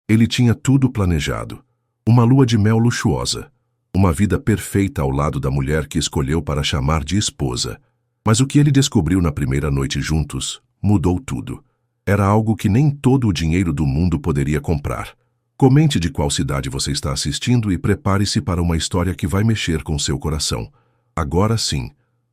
Ele tinha tudo planejado. Uma lua de mel luxuosa. Uma vida perfeita ao lado da mulher que escolheu para chamar de esposa. Mas o que ele descobriu na primeira noite juntos mudou tudo. Era algo que nem todo o dinheiro do mundo poderia comprar. Comente de qual cidade você está assistindo e prepare-se para uma história que vai mexer com seu coração. Agora sim,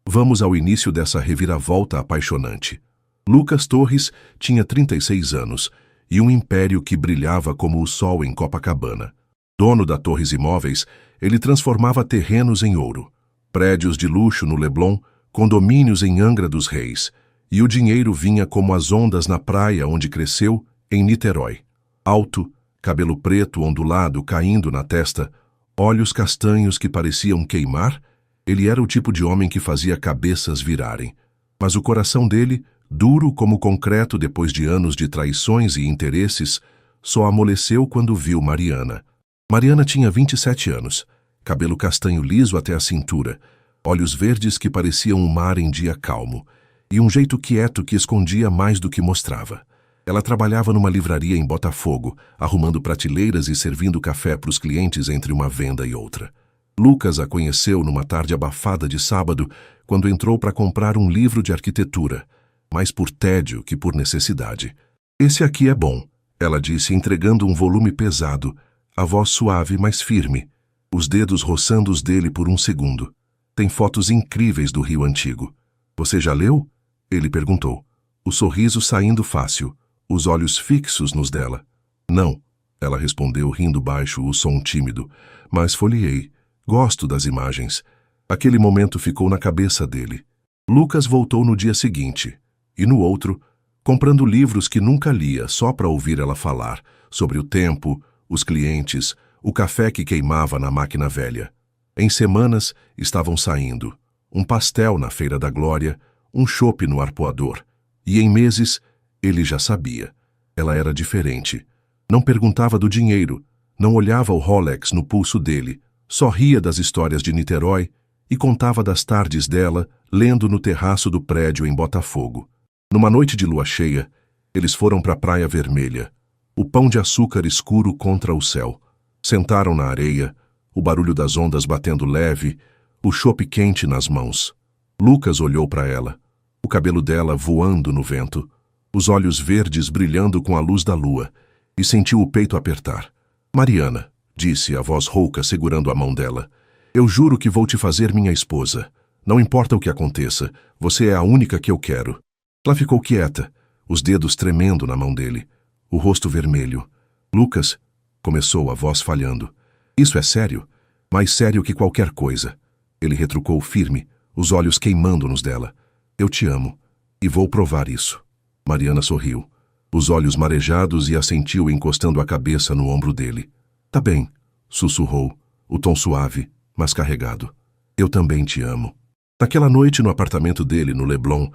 vamos ao início dessa reviravolta apaixonante. Lucas Torres tinha 36 anos e um império que brilhava como o sol em Copacabana. Dono da Torres Imóveis, ele transformava terrenos em ouro, prédios de luxo no Leblon, condomínios em Angra dos Reis, e o dinheiro vinha como as ondas na praia onde cresceu, em Niterói. Alto, cabelo preto ondulado caindo na testa, olhos castanhos que pareciam queimar, ele era o tipo de homem que fazia cabeças virarem. Mas o coração dele, duro como concreto depois de anos de traições e interesses, só amoleceu quando viu Mariana. Mariana tinha 27 anos, cabelo castanho liso até a cintura, olhos verdes que pareciam um mar em dia calmo, e um jeito quieto que escondia mais do que mostrava. Ela trabalhava numa livraria em Botafogo, arrumando prateleiras e servindo café para os clientes entre uma venda e outra. Lucas a conheceu numa tarde abafada de sábado, quando entrou para comprar um livro de arquitetura, mais por tédio que por necessidade. "Esse aqui é bom", ela disse, entregando um volume pesado, a voz suave, mas firme, os dedos roçando os dele por um segundo. "Tem fotos incríveis do Rio Antigo. Você já leu?" Ele perguntou, o sorriso saindo fácil, os olhos fixos nos dela. "Não", ela respondeu, rindo baixo, o som tímido, "mas folheei. Gosto das imagens." Aquele momento ficou na cabeça dele. Lucas voltou no dia seguinte, e no outro, comprando livros que nunca lia só para ouvir ela falar, sobre o tempo, os clientes, o café que queimava na máquina velha. Em semanas, estavam saindo. Um pastel na Feira da Glória, um chopp no Arpoador. E em meses, ele já sabia. Ela era diferente. Não perguntava do dinheiro, não olhava o Rolex no pulso dele, só ria das histórias de Niterói e contava das tardes dela, lendo no terraço do prédio em Botafogo. Numa noite de lua cheia, eles foram para a Praia Vermelha, o pão de açúcar escuro contra o céu. Sentaram na areia, o barulho das ondas batendo leve, o chopp quente nas mãos. Lucas olhou para ela, o cabelo dela voando no vento, os olhos verdes brilhando com a luz da lua, e sentiu o peito apertar. "Mariana", disse a voz rouca segurando a mão dela, "eu juro que vou te fazer minha esposa. Não importa o que aconteça, você é a única que eu quero." Ela ficou quieta, os dedos tremendo na mão dele, o rosto vermelho. "Lucas", começou a voz falhando, "isso é sério? Mais sério que qualquer coisa." Ele retrucou firme, os olhos queimando nos dela. "Eu te amo, e vou provar isso." Mariana sorriu, os olhos marejados, e assentiu encostando a cabeça no ombro dele. "Tá bem", sussurrou, o tom suave, mas carregado. "Eu também te amo." Naquela noite no apartamento dele no Leblon,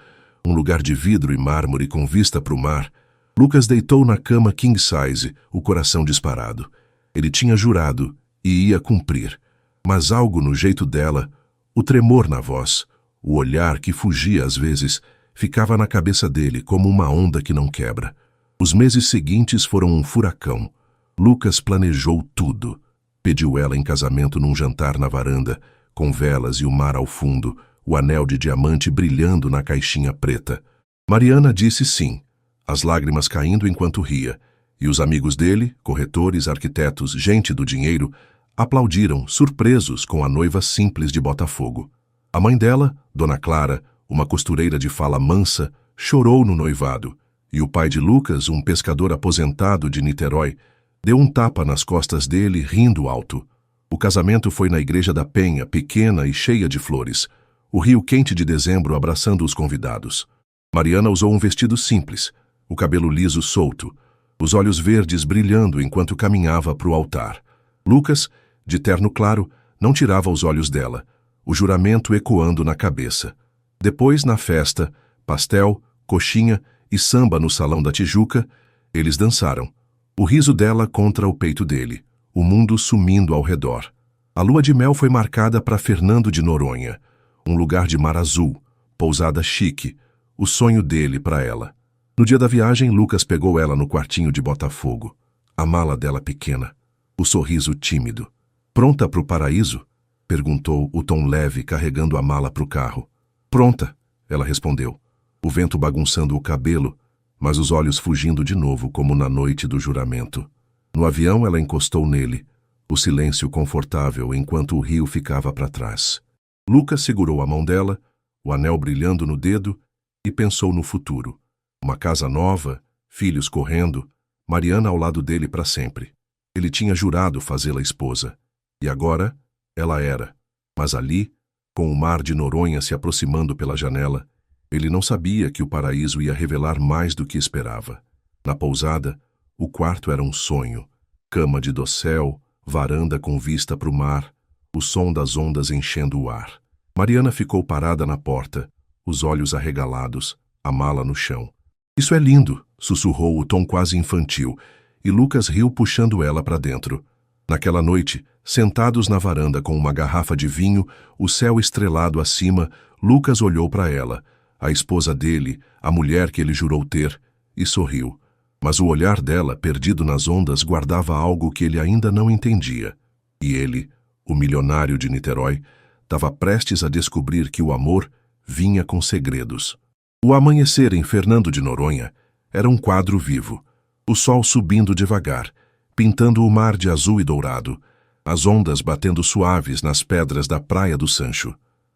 um lugar de vidro e mármore com vista para o mar, Lucas deitou na cama king size, o coração disparado. Ele tinha jurado e ia cumprir, mas algo no jeito dela, o tremor na voz, o olhar que fugia às vezes, ficava na cabeça dele como uma onda que não quebra. Os meses seguintes foram um furacão. Lucas planejou tudo. Pediu ela em casamento num jantar na varanda, com velas e o mar ao fundo, o anel de diamante brilhando na caixinha preta. Mariana disse sim, as lágrimas caindo enquanto ria, e os amigos dele, corretores, arquitetos, gente do dinheiro, aplaudiram, surpresos com a noiva simples de Botafogo. A mãe dela, Dona Clara, uma costureira de fala mansa, chorou no noivado, e o pai de Lucas, um pescador aposentado de Niterói, deu um tapa nas costas dele, rindo alto. O casamento foi na Igreja da Penha, pequena e cheia de flores, o rio quente de dezembro abraçando os convidados. Mariana usou um vestido simples, o cabelo liso solto, os olhos verdes brilhando enquanto caminhava para o altar. Lucas, de terno claro, não tirava os olhos dela, o juramento ecoando na cabeça. Depois, na festa, pastel, coxinha e samba no Salão da Tijuca, eles dançaram. O riso dela contra o peito dele, o mundo sumindo ao redor. A lua de mel foi marcada para Fernando de Noronha, um lugar de mar azul, pousada chique, o sonho dele para ela. No dia da viagem, Lucas pegou ela no quartinho de Botafogo. a mala dela pequena, o sorriso tímido. Pronta para o paraíso? Perguntou o tom leve, carregando a mala para o carro. Pronta, ela respondeu, o vento bagunçando o cabelo, mas os olhos fugindo de novo como na noite do juramento. No avião ela encostou nele, o silêncio confortável enquanto o rio ficava para trás. Lucas segurou a mão dela, o anel brilhando no dedo, e pensou no futuro. Uma casa nova, filhos correndo, Mariana ao lado dele para sempre. Ele tinha jurado fazê-la esposa. E agora, ela era. Mas ali, com o mar de Noronha se aproximando pela janela, ele não sabia que o paraíso ia revelar mais do que esperava. Na pousada, o quarto era um sonho. Cama de dossel, varanda com vista para o mar, o som das ondas enchendo o ar. Mariana ficou parada na porta, os olhos arregalados, a mala no chão. Isso é lindo, sussurrou o tom quase infantil, e Lucas riu puxando ela para dentro. Naquela noite, sentados na varanda com uma garrafa de vinho, o céu estrelado acima, Lucas olhou para ela, a esposa dele, a mulher que ele jurou ter, e sorriu. Mas o olhar dela, perdido nas ondas, guardava algo que ele ainda não entendia. E ele, o milionário de Niterói, estava prestes a descobrir que o amor vinha com segredos. O amanhecer em Fernando de Noronha era um quadro vivo. O sol subindo devagar, pintando o mar de azul e dourado, as ondas batendo suaves nas pedras da praia do Sancho.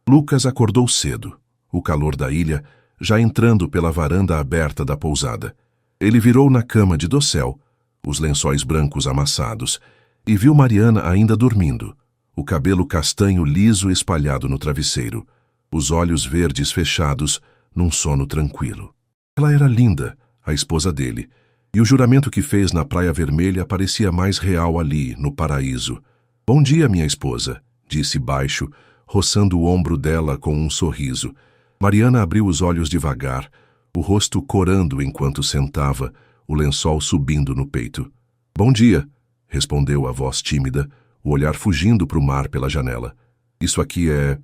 Lucas acordou cedo, o calor da ilha já entrando pela varanda aberta da pousada. Ele virou na cama de dossel, os lençóis brancos amassados, e viu Mariana ainda dormindo, o cabelo castanho liso espalhado no travesseiro, os olhos verdes fechados num sono tranquilo. Ela era linda, a esposa dele, e o juramento que fez na Praia Vermelha parecia mais real ali, no paraíso. Bom dia, minha esposa, disse baixo, roçando o ombro dela com um sorriso. Mariana abriu os olhos devagar, o rosto corando enquanto sentava, o lençol subindo no peito. Bom dia, respondeu a voz tímida, o olhar fugindo para o mar pela janela. Isso aqui é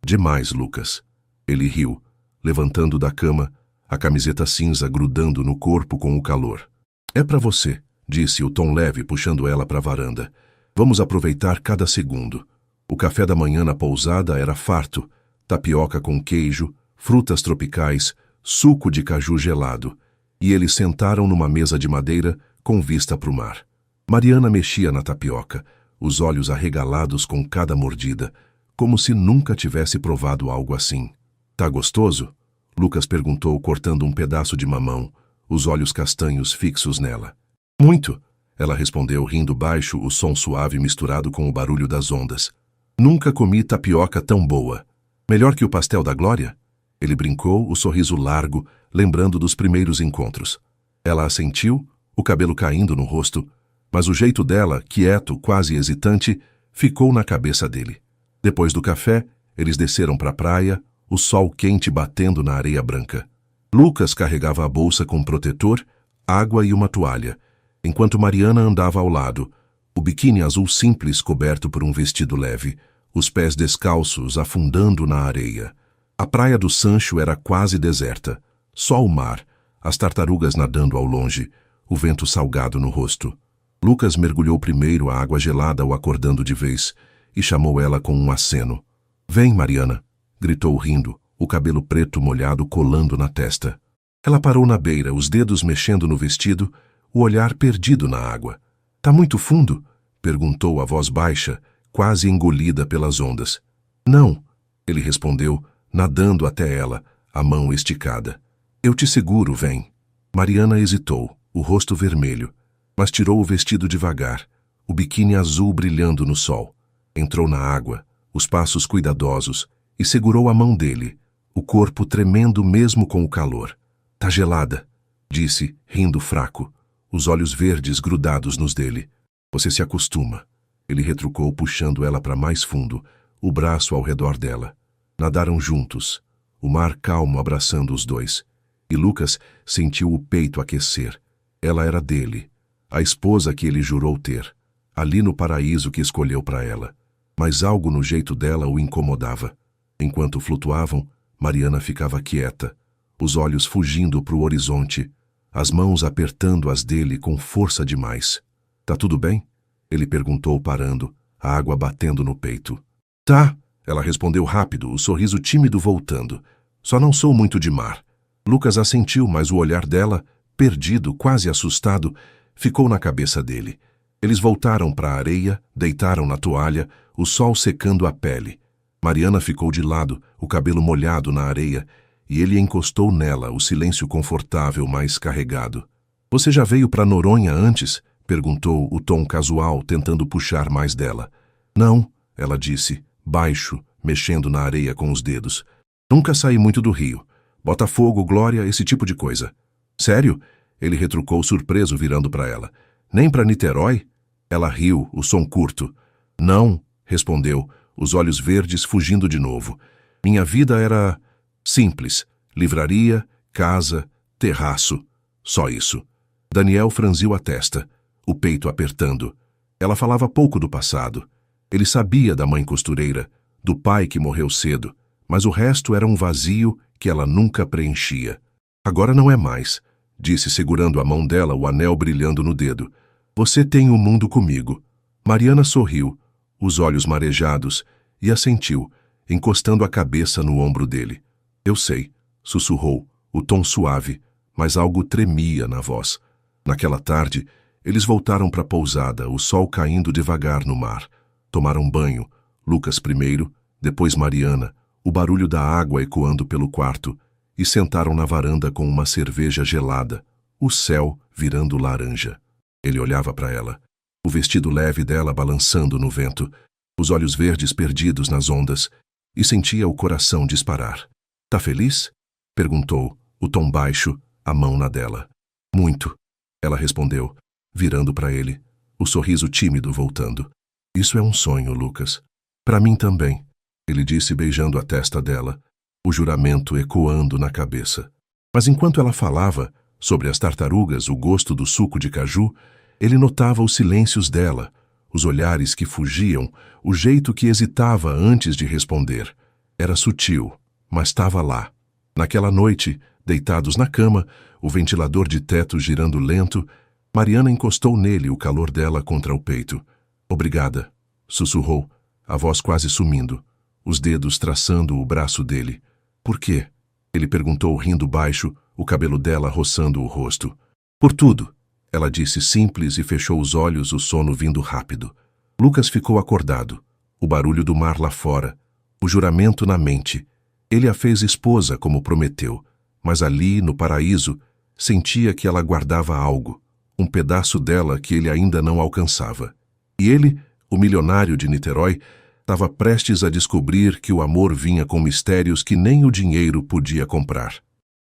demais, Lucas. Ele riu, levantando da cama, a camiseta cinza grudando no corpo com o calor. É para você, disse o tom leve puxando ela para a varanda. Vamos aproveitar cada segundo. O café da manhã na pousada era farto, tapioca com queijo, frutas tropicais, suco de caju gelado, e eles sentaram numa mesa de madeira com vista para o mar. Mariana mexia na tapioca, os olhos arregalados com cada mordida, como se nunca tivesse provado algo assim. Tá gostoso? Lucas perguntou, cortando um pedaço de mamão, os olhos castanhos fixos nela. Muito, ela respondeu, rindo baixo, o som suave misturado com o barulho das ondas. Nunca comi tapioca tão boa. Melhor que o pastel da Glória? Ele brincou, o sorriso largo, lembrando dos primeiros encontros. Ela assentiu, o cabelo caindo no rosto, mas o jeito dela, quieto, quase hesitante, ficou na cabeça dele. Depois do café, eles desceram para a praia, o sol quente batendo na areia branca. Lucas carregava a bolsa com protetor, água e uma toalha, enquanto Mariana andava ao lado, o biquíni azul simples coberto por um vestido leve, os pés descalços afundando na areia. A praia do Sancho era quase deserta, só o mar, as tartarugas nadando ao longe, o vento salgado no rosto. Lucas mergulhou primeiro, a água gelada o acordando de vez, e chamou ela com um aceno. Vem, Mariana, gritou rindo, o cabelo preto molhado colando na testa. Ela parou na beira, os dedos mexendo no vestido, o olhar perdido na água. Tá muito fundo? Perguntou a voz baixa, quase engolida pelas ondas. Não, ele respondeu, nadando até ela, a mão esticada. Eu te seguro, vem. Mariana hesitou, o rosto vermelho, mas tirou o vestido devagar, o biquíni azul brilhando no sol. Entrou na água, os passos cuidadosos, e segurou a mão dele, o corpo tremendo mesmo com o calor. Tá gelada, disse, rindo fraco, os olhos verdes grudados nos dele. Você se acostuma. Ele retrucou, puxando ela para mais fundo, o braço ao redor dela. Nadaram juntos, o mar calmo abraçando os dois. E Lucas sentiu o peito aquecer. Ela era dele, a esposa que ele jurou ter, ali no paraíso que escolheu para ela. Mas algo no jeito dela o incomodava. Enquanto flutuavam, Mariana ficava quieta, os olhos fugindo para o horizonte, as mãos apertando as dele com força demais. Tá tudo bem? Ele perguntou parando, a água batendo no peito. Tá, ela respondeu rápido, o sorriso tímido voltando. Só não sou muito de mar. Lucas assentiu, mas o olhar dela, perdido, quase assustado, ficou na cabeça dele. Eles voltaram para a areia, deitaram na toalha, o sol secando a pele. Mariana ficou de lado, o cabelo molhado na areia, e ele encostou nela, o silêncio confortável mais carregado. Você já veio para Noronha antes? Perguntou o tom casual, tentando puxar mais dela. Não, ela disse, baixo, mexendo na areia com os dedos. Nunca saí muito do Rio. Botafogo, Glória, esse tipo de coisa. Sério? Ele retrucou surpreso, virando para ela. Nem para Niterói? Ela riu, o som curto. Não, respondeu, os olhos verdes fugindo de novo. Minha vida era simples. Livraria, casa, terraço. Só isso. Daniel franziu a testa, o peito apertando. Ela falava pouco do passado. Ele sabia da mãe costureira, do pai que morreu cedo, mas o resto era um vazio que ela nunca preenchia. Agora não é mais, disse segurando a mão dela, o anel brilhando no dedo. Você tem o mundo comigo. Mariana sorriu, os olhos marejados, e assentiu, encostando a cabeça no ombro dele. Eu sei, sussurrou, o tom suave, mas algo tremia na voz. Naquela tarde, eles voltaram para a pousada, o sol caindo devagar no mar. Tomaram banho, Lucas primeiro, depois Mariana, o barulho da água ecoando pelo quarto, e sentaram na varanda com uma cerveja gelada, o céu virando laranja. Ele olhava para ela, o vestido leve dela balançando no vento, os olhos verdes perdidos nas ondas, e sentia o coração disparar. Tá feliz? Perguntou, o tom baixo, a mão na dela. Muito, ela respondeu, virando para ele, o sorriso tímido voltando. Isso é um sonho, Lucas. Para mim também, ele disse beijando a testa dela, o juramento ecoando na cabeça. Mas enquanto ela falava, sobre as tartarugas, o gosto do suco de caju, ele notava os silêncios dela, os olhares que fugiam, o jeito que hesitava antes de responder. Era sutil, mas estava lá. Naquela noite, deitados na cama, o ventilador de teto girando lento, Mariana encostou nele, o calor dela contra o peito. Obrigada, sussurrou, a voz quase sumindo, os dedos traçando o braço dele. Por quê? Ele perguntou rindo baixo, o cabelo dela roçando o rosto. Por tudo, ela disse simples e fechou os olhos, o sono vindo rápido. Lucas ficou acordado, o barulho do mar lá fora, o juramento na mente. Ele a fez esposa como prometeu, mas ali, no paraíso, sentia que ela guardava algo, um pedaço dela que ele ainda não alcançava. E ele, o milionário de Niterói, estava prestes a descobrir que o amor vinha com mistérios que nem o dinheiro podia comprar.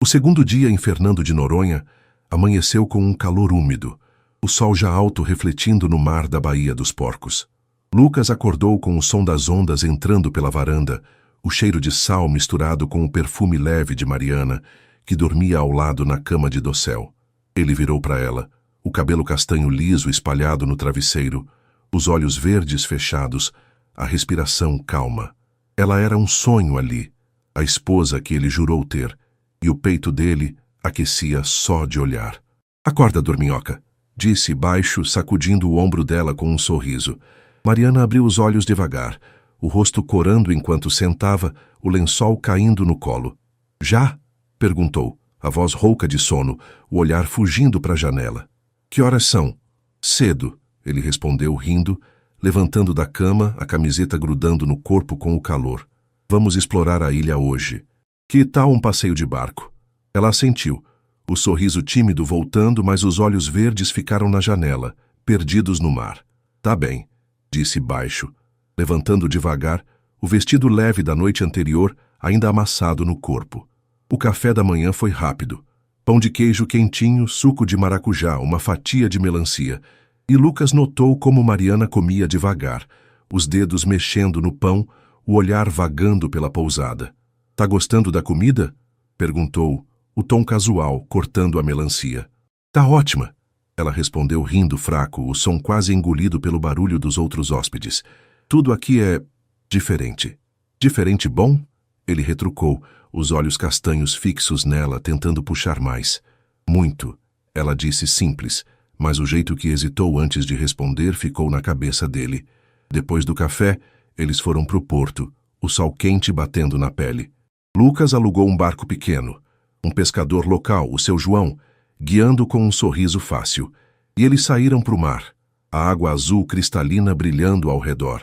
O segundo dia em Fernando de Noronha amanheceu com um calor úmido, o sol já alto refletindo no mar da Baía dos Porcos. Lucas acordou com o som das ondas entrando pela varanda, o cheiro de sal misturado com o perfume leve de Mariana, que dormia ao lado na cama de dossel. Ele virou para ela, o cabelo castanho liso espalhado no travesseiro, os olhos verdes fechados, a respiração calma. Ela era um sonho ali, a esposa que ele jurou ter, e o peito dele aquecia só de olhar. Acorda, dorminhoca, disse baixo, sacudindo o ombro dela com um sorriso. Mariana abriu os olhos devagar, o rosto corando enquanto sentava, o lençol caindo no colo. Já? Perguntou, a voz rouca de sono, o olhar fugindo para a janela. Que horas são? Cedo, ele respondeu rindo, levantando da cama, a camiseta grudando no corpo com o calor. Vamos explorar a ilha hoje. Que tal um passeio de barco? Ela assentiu, o sorriso tímido voltando, mas os olhos verdes ficaram na janela, perdidos no mar. Tá bem, disse baixo, levantando devagar, o vestido leve da noite anterior ainda amassado no corpo. O café da manhã foi rápido. Pão de queijo quentinho, suco de maracujá, uma fatia de melancia. E Lucas notou como Mariana comia devagar, os dedos mexendo no pão, o olhar vagando pela pousada. Tá gostando da comida? Perguntou, o tom casual, cortando a melancia. Tá ótima, ela respondeu rindo fraco, o som quase engolido pelo barulho dos outros hóspedes. Tudo aqui é diferente. Diferente bom? Ele retrucou, os olhos castanhos fixos nela, tentando puxar mais. Muito, ela disse simples, mas o jeito que hesitou antes de responder ficou na cabeça dele. Depois do café, eles foram pro porto, o sol quente batendo na pele. Lucas alugou um barco pequeno. Um pescador local, o seu João, guiando com um sorriso fácil. E eles saíram pro mar, a água azul cristalina brilhando ao redor.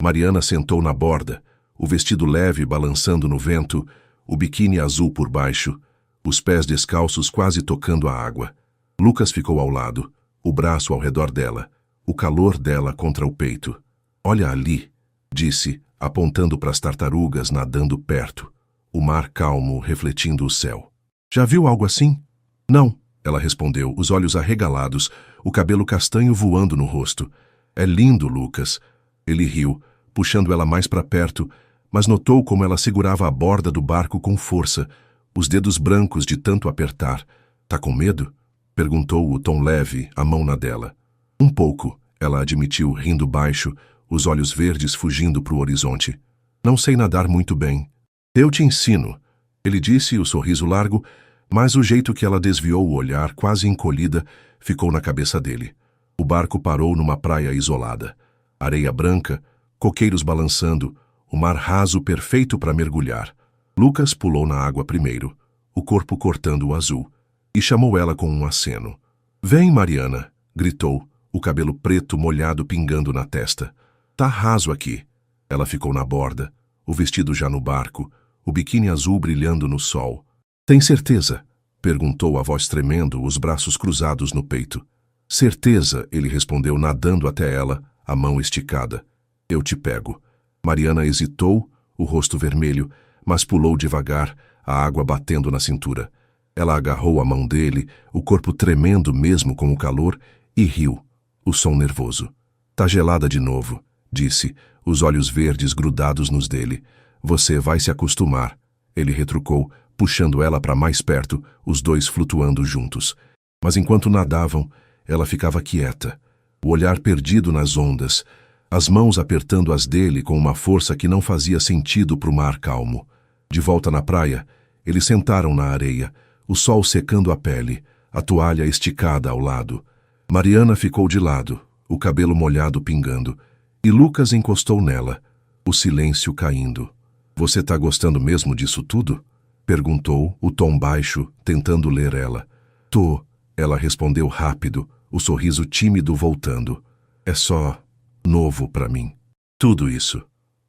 Mariana sentou na borda, o vestido leve balançando no vento, o biquíni azul por baixo, os pés descalços quase tocando a água. Lucas ficou ao lado, o braço ao redor dela, o calor dela contra o peito. "Olha ali", disse, apontando para as tartarugas nadando perto, o mar calmo refletindo o céu. "Já viu algo assim?" "Não", ela respondeu, os olhos arregalados, o cabelo castanho voando no rosto. "É lindo, Lucas." Ele riu, puxando ela mais para perto, mas notou como ela segurava a borda do barco com força, os dedos brancos de tanto apertar. "Tá com medo?" perguntou o tom leve, a mão na dela. "Um pouco", ela admitiu, rindo baixo, os olhos verdes fugindo para o horizonte. "Não sei nadar muito bem." "Eu te ensino", ele disse, o sorriso largo, mas o jeito que ela desviou o olhar, quase encolhida, ficou na cabeça dele. O barco parou numa praia isolada. Areia branca, coqueiros balançando, o mar raso perfeito para mergulhar. Lucas pulou na água primeiro, o corpo cortando o azul, e chamou ela com um aceno. "Vem, Mariana", gritou, o cabelo preto molhado pingando na testa. "Tá raso aqui." Ela ficou na borda, o vestido já no barco, o biquíni azul brilhando no sol. "Tem certeza?" perguntou a voz tremendo, os braços cruzados no peito. "Certeza", ele respondeu, nadando até ela, a mão esticada. "Eu te pego." Mariana hesitou, o rosto vermelho, mas pulou devagar, a água batendo na cintura. Ela agarrou a mão dele, o corpo tremendo mesmo com o calor, e riu, o som nervoso. "Tá gelada de novo", disse, os olhos verdes grudados nos dele. "Você vai se acostumar", ele retrucou, puxando ela para mais perto, os dois flutuando juntos. Mas enquanto nadavam, ela ficava quieta, o olhar perdido nas ondas, as mãos apertando as dele com uma força que não fazia sentido para o mar calmo. De volta na praia, eles sentaram na areia, o sol secando a pele, a toalha esticada ao lado. Mariana ficou de lado, o cabelo molhado pingando, e Lucas encostou nela, o silêncio caindo. "Você tá gostando mesmo disso tudo?" perguntou, o tom baixo, tentando ler ela. "Tô", ela respondeu rápido, o sorriso tímido voltando. "É só novo para mim." "Tudo isso."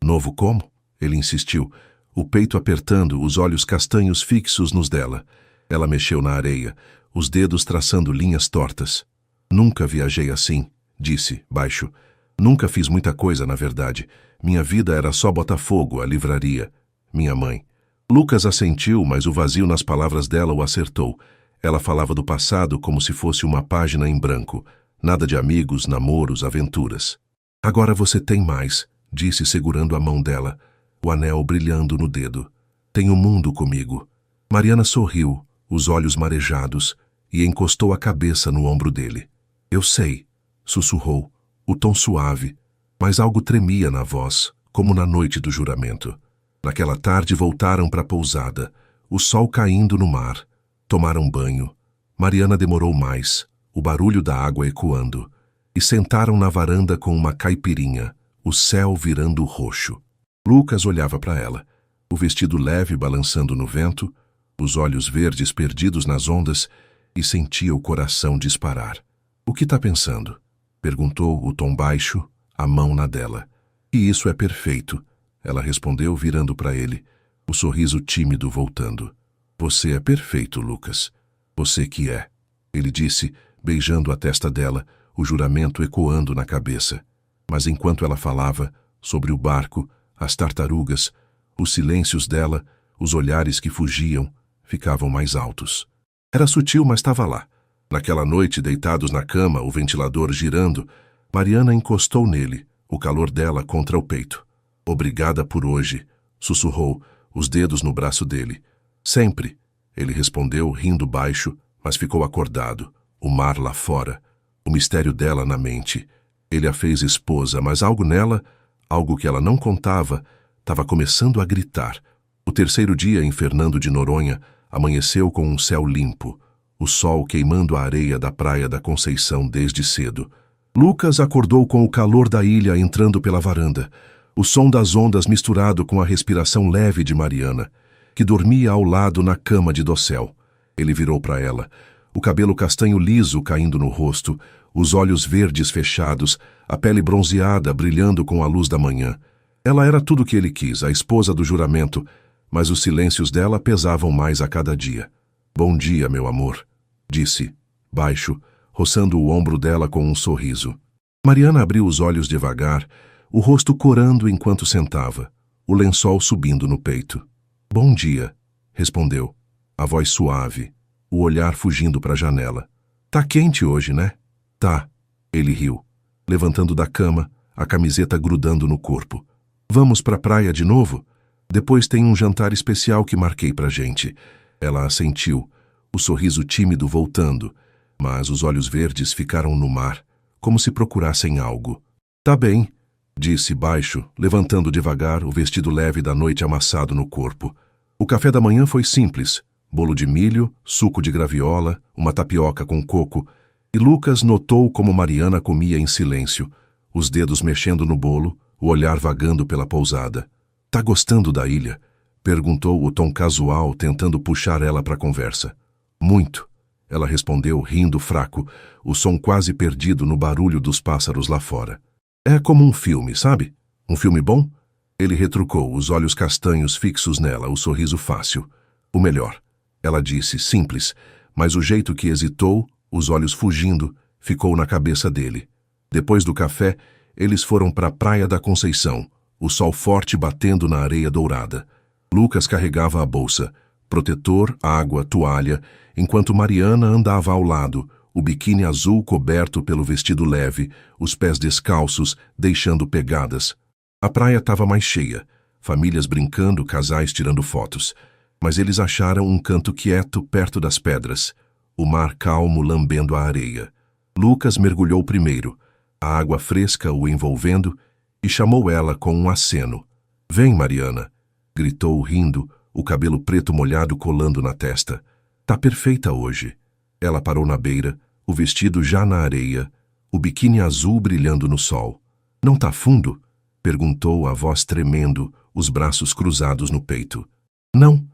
"Novo como?" ele insistiu, o peito apertando, os olhos castanhos fixos nos dela. Ela mexeu na areia, os dedos traçando linhas tortas. "Nunca viajei assim", disse, baixo. "Nunca fiz muita coisa, na verdade. Minha vida era só Botafogo, a livraria. Minha mãe." Lucas assentiu, mas o vazio nas palavras dela o acertou. Ela falava do passado como se fosse uma página em branco. Nada de amigos, namoros, aventuras. "Agora você tem mais", disse segurando a mão dela, o anel brilhando no dedo. "Tem o mundo comigo." Mariana sorriu, os olhos marejados, e encostou a cabeça no ombro dele. "Eu sei", sussurrou, o tom suave, mas algo tremia na voz, como na noite do juramento. Naquela tarde voltaram para a pousada, o sol caindo no mar. Tomaram banho. Mariana demorou mais, o barulho da água ecoando, e sentaram na varanda com uma caipirinha, o céu virando roxo. Lucas olhava para ela, o vestido leve balançando no vento, os olhos verdes perdidos nas ondas, e sentia o coração disparar. "O que tá pensando?" perguntou, o tom baixo, a mão na dela. "E isso é perfeito", ela respondeu, virando para ele, o sorriso tímido voltando. "Você é perfeito, Lucas. Você que é", ele disse, beijando a testa dela, o juramento ecoando na cabeça. Mas enquanto ela falava, sobre o barco, as tartarugas, os silêncios dela, os olhares que fugiam, ficavam mais altos. Era sutil, mas estava lá. Naquela noite, deitados na cama, o ventilador girando, Mariana encostou nele, o calor dela contra o peito. "Obrigada por hoje", sussurrou, os dedos no braço dele. "Sempre", ele respondeu, rindo baixo, mas ficou acordado. O mar lá fora, o mistério dela na mente. Ele a fez esposa, mas algo nela, algo que ela não contava, estava começando a gritar. O terceiro dia em Fernando de Noronha amanheceu com um céu limpo. o sol queimando a areia da praia da Conceição desde cedo. Lucas acordou com o calor da ilha entrando pela varanda, o som das ondas misturado com a respiração leve de Mariana, que dormia ao lado na cama de dossel. Ele virou para ela, o cabelo castanho liso caindo no rosto, os olhos verdes fechados, a pele bronzeada brilhando com a luz da manhã. Ela era tudo o que ele quis, a esposa do juramento, mas os silêncios dela pesavam mais a cada dia. "Bom dia, meu amor", disse, baixo, roçando o ombro dela com um sorriso. Mariana abriu os olhos devagar, o rosto corando enquanto sentava, o lençol subindo no peito. "Bom dia", respondeu, a voz suave, o olhar fugindo para a janela. "Tá quente hoje, né?" "Tá", ele riu, levantando da cama, a camiseta grudando no corpo. "Vamos pra praia de novo? Depois tem um jantar especial que marquei pra gente." Ela assentiu, o sorriso tímido voltando, mas os olhos verdes ficaram no mar, como se procurassem algo. "Tá bem", disse baixo, levantando devagar o vestido leve da noite amassado no corpo. O café da manhã foi simples, bolo de milho, suco de graviola, uma tapioca com coco, e Lucas notou como Mariana comia em silêncio, os dedos mexendo no bolo, o olhar vagando pela pousada. "Tá gostando da ilha?" perguntou o tom casual, tentando puxar ela para a conversa. "Muito", ela respondeu, rindo fraco, o som quase perdido no barulho dos pássaros lá fora. "É como um filme, sabe? Um filme bom?" Ele retrucou, os olhos castanhos fixos nela, o sorriso fácil. "O melhor", ela disse, simples, mas o jeito que hesitou, os olhos fugindo, ficou na cabeça dele. Depois do café, eles foram para a praia da Conceição, o sol forte batendo na areia dourada. Lucas carregava a bolsa, protetor, água, toalha, enquanto Mariana andava ao lado, o biquíni azul coberto pelo vestido leve, os pés descalços, deixando pegadas. A praia estava mais cheia, famílias brincando, casais tirando fotos. Mas eles acharam um canto quieto perto das pedras, o mar calmo lambendo a areia. Lucas mergulhou primeiro, a água fresca o envolvendo, e chamou ela com um aceno. "Vem, Mariana", gritou rindo, o cabelo preto molhado colando na testa. "Tá perfeita hoje." Ela parou na beira, o vestido já na areia, o biquíni azul brilhando no sol. "Não tá fundo?" perguntou, a voz tremendo, os braços cruzados no peito. "Não",